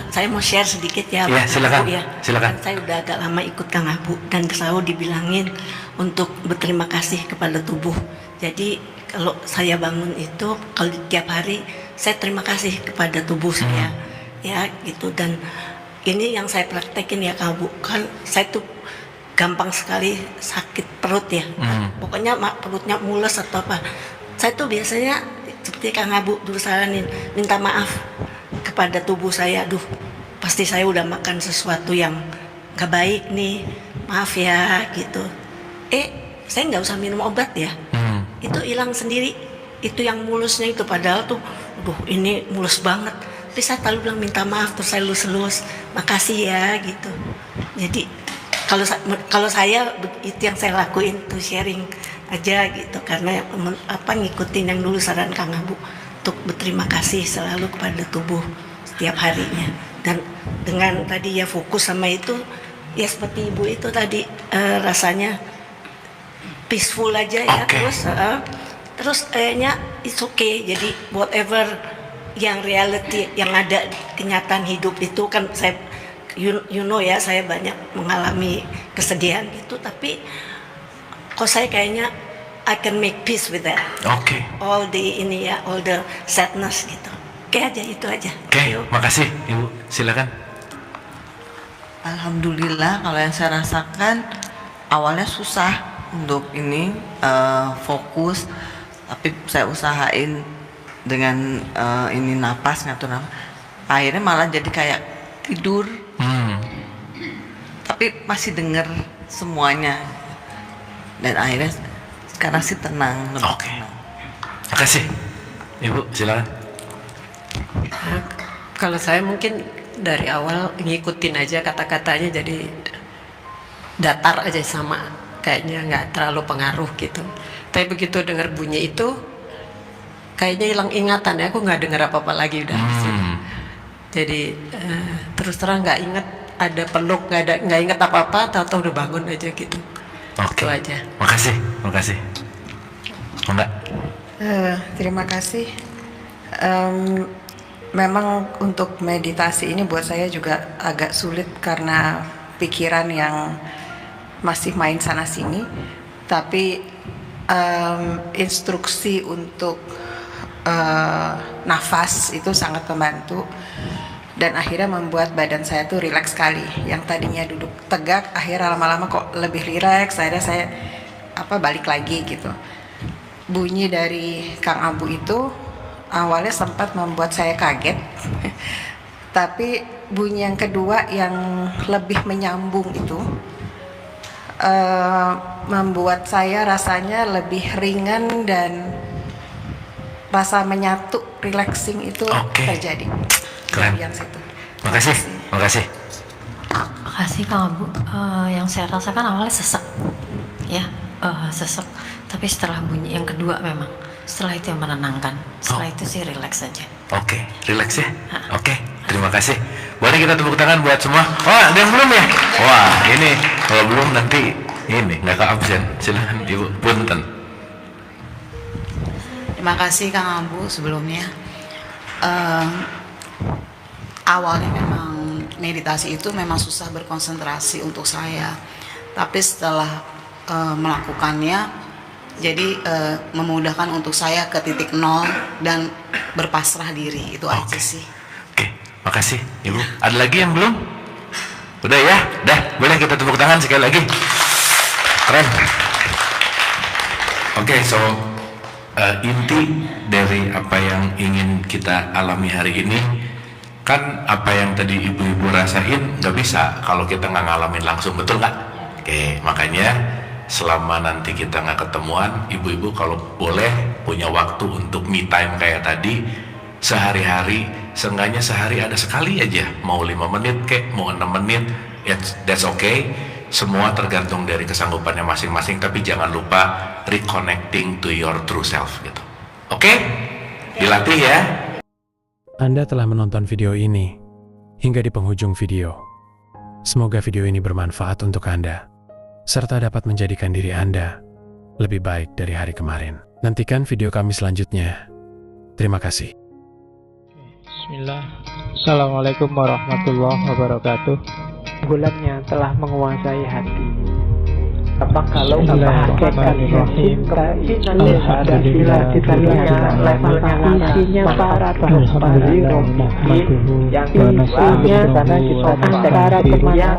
Saya mau share sedikit ya. Iya, silakan. Ya. Silakan. Saya udah agak lama ikut Kang Abu dan selalu dibilangin untuk berterima kasih kepada tubuh. Jadi kalau saya bangun itu, kalau tiap hari saya terima kasih kepada tubuh saya, ya gitu. Dan ini yang saya praktekin ya Kang Abu, kan saya tuh gampang sekali sakit perut ya. Pokoknya perutnya mules atau apa. Saya tuh biasanya seperti Kang Abu dulu saranin, minta maaf kepada tubuh saya, aduh pasti saya udah makan sesuatu yang gak baik nih, maaf ya gitu. Saya nggak usah minum obat ya, itu hilang sendiri, itu yang mulusnya itu, padahal tuh aduh ini mulus banget, tapi saya selalu bilang minta maaf, terus saya lus-lus, makasih ya gitu. Jadi kalau saya itu yang saya lakuin tuh, sharing aja gitu, karena ngikutin yang dulu saran Kang Abu untuk berterima kasih selalu kepada tubuh setiap harinya. Dan dengan tadi ya fokus sama itu, ya seperti Ibu itu tadi, rasanya peaceful aja ya. Terus kayaknya it's okay. Jadi whatever yang reality yang ada, kenyataan hidup itu kan, saya you know ya, saya banyak mengalami kesedihan gitu, tapi kok saya kayaknya I can make peace with that. Oke. All the sadness gitu. Oke aja, itu aja. Oke, makasih Ibu. Silakan. Alhamdulillah, kalau yang saya rasakan awalnya susah untuk ini fokus, tapi saya usahain dengan ini napas, ngatur napas. Akhirnya malah jadi kayak tidur. Tapi masih dengar semuanya. Dan akhirnya sekarang sih tenang. Oke. Makasih. Ibu, silakan. Kalau saya mungkin dari awal ngikutin aja kata-katanya, jadi datar aja, sama kayaknya nggak terlalu pengaruh gitu. Tapi begitu dengar bunyi itu kayaknya hilang ingatan ya, aku nggak dengar apa-apa lagi udah. Jadi terus terang nggak inget ada peluk, nggak inget apa-apa, tahu-tahu udah bangun aja gitu. Oke. Itu aja. Makasih, makasih. Enggak. Terima kasih. Memang untuk meditasi ini buat saya juga agak sulit karena pikiran yang masih main sana sini. Tapi instruksi untuk nafas itu sangat membantu, dan akhirnya membuat badan saya tuh rileks sekali. Yang tadinya duduk tegak, akhirnya lama-lama kok lebih rileks. Akhirnya saya balik lagi gitu. Bunyi dari Kang Abu itu awalnya sempat membuat saya kaget, tapi bunyi yang kedua yang lebih menyambung itu membuat saya rasanya lebih ringan dan rasa menyatu, relaxing itu terjadi. Keren. Yang situ. Makasih, makasih. Makasih Kang Abu. Yang saya rasakan awalnya sesek, ya sesek. Tapi setelah bunyi yang kedua memang, setelah itu yang menenangkan. Setelah itu sih relax saja. Oke, relax ya. Oke, terima kasih. Boleh kita tepuk tangan buat semua. Wah, ada yang belum ya? Wah, ini kalau belum nanti ini nggak ke absen. Silakan Ibu, punten. Terima kasih Kang Abu sebelumnya. Awalnya memang meditasi itu memang susah berkonsentrasi untuk saya, tapi setelah melakukannya, jadi memudahkan untuk saya ke titik nol dan berpasrah diri, itu aja sih. Makasih Ibu. Ada lagi yang belum? Udah ya? Dah, boleh kita tepuk tangan sekali lagi. Keren. Oke, so inti dari apa yang ingin kita alami hari ini, kan apa yang tadi ibu-ibu rasain nggak bisa kalau kita nggak ngalamin langsung, betul nggak? Oke, makanya selama nanti kita nggak ketemuan, ibu-ibu kalau boleh punya waktu untuk me time kayak tadi, sehari-hari, seenggaknya sehari ada sekali aja, mau 5 menit kek, mau 6 menit, ya that's okay. Semua tergantung dari kesanggupannya masing-masing, tapi jangan lupa reconnecting to your true self gitu. Oke? Dilatih ya. Anda telah menonton video ini hingga di penghujung video. Semoga video ini bermanfaat untuk Anda, serta dapat menjadikan diri Anda lebih baik dari hari kemarin. Nantikan video kami selanjutnya. Terima kasih. Bismillah. Assalamualaikum warahmatullahi wabarakatuh. Bulannya telah menguasai hati. Apa kalau hakikatnya cinta ini adalah ditanya levelnya isinya para kembali rohani yang isinya antara teman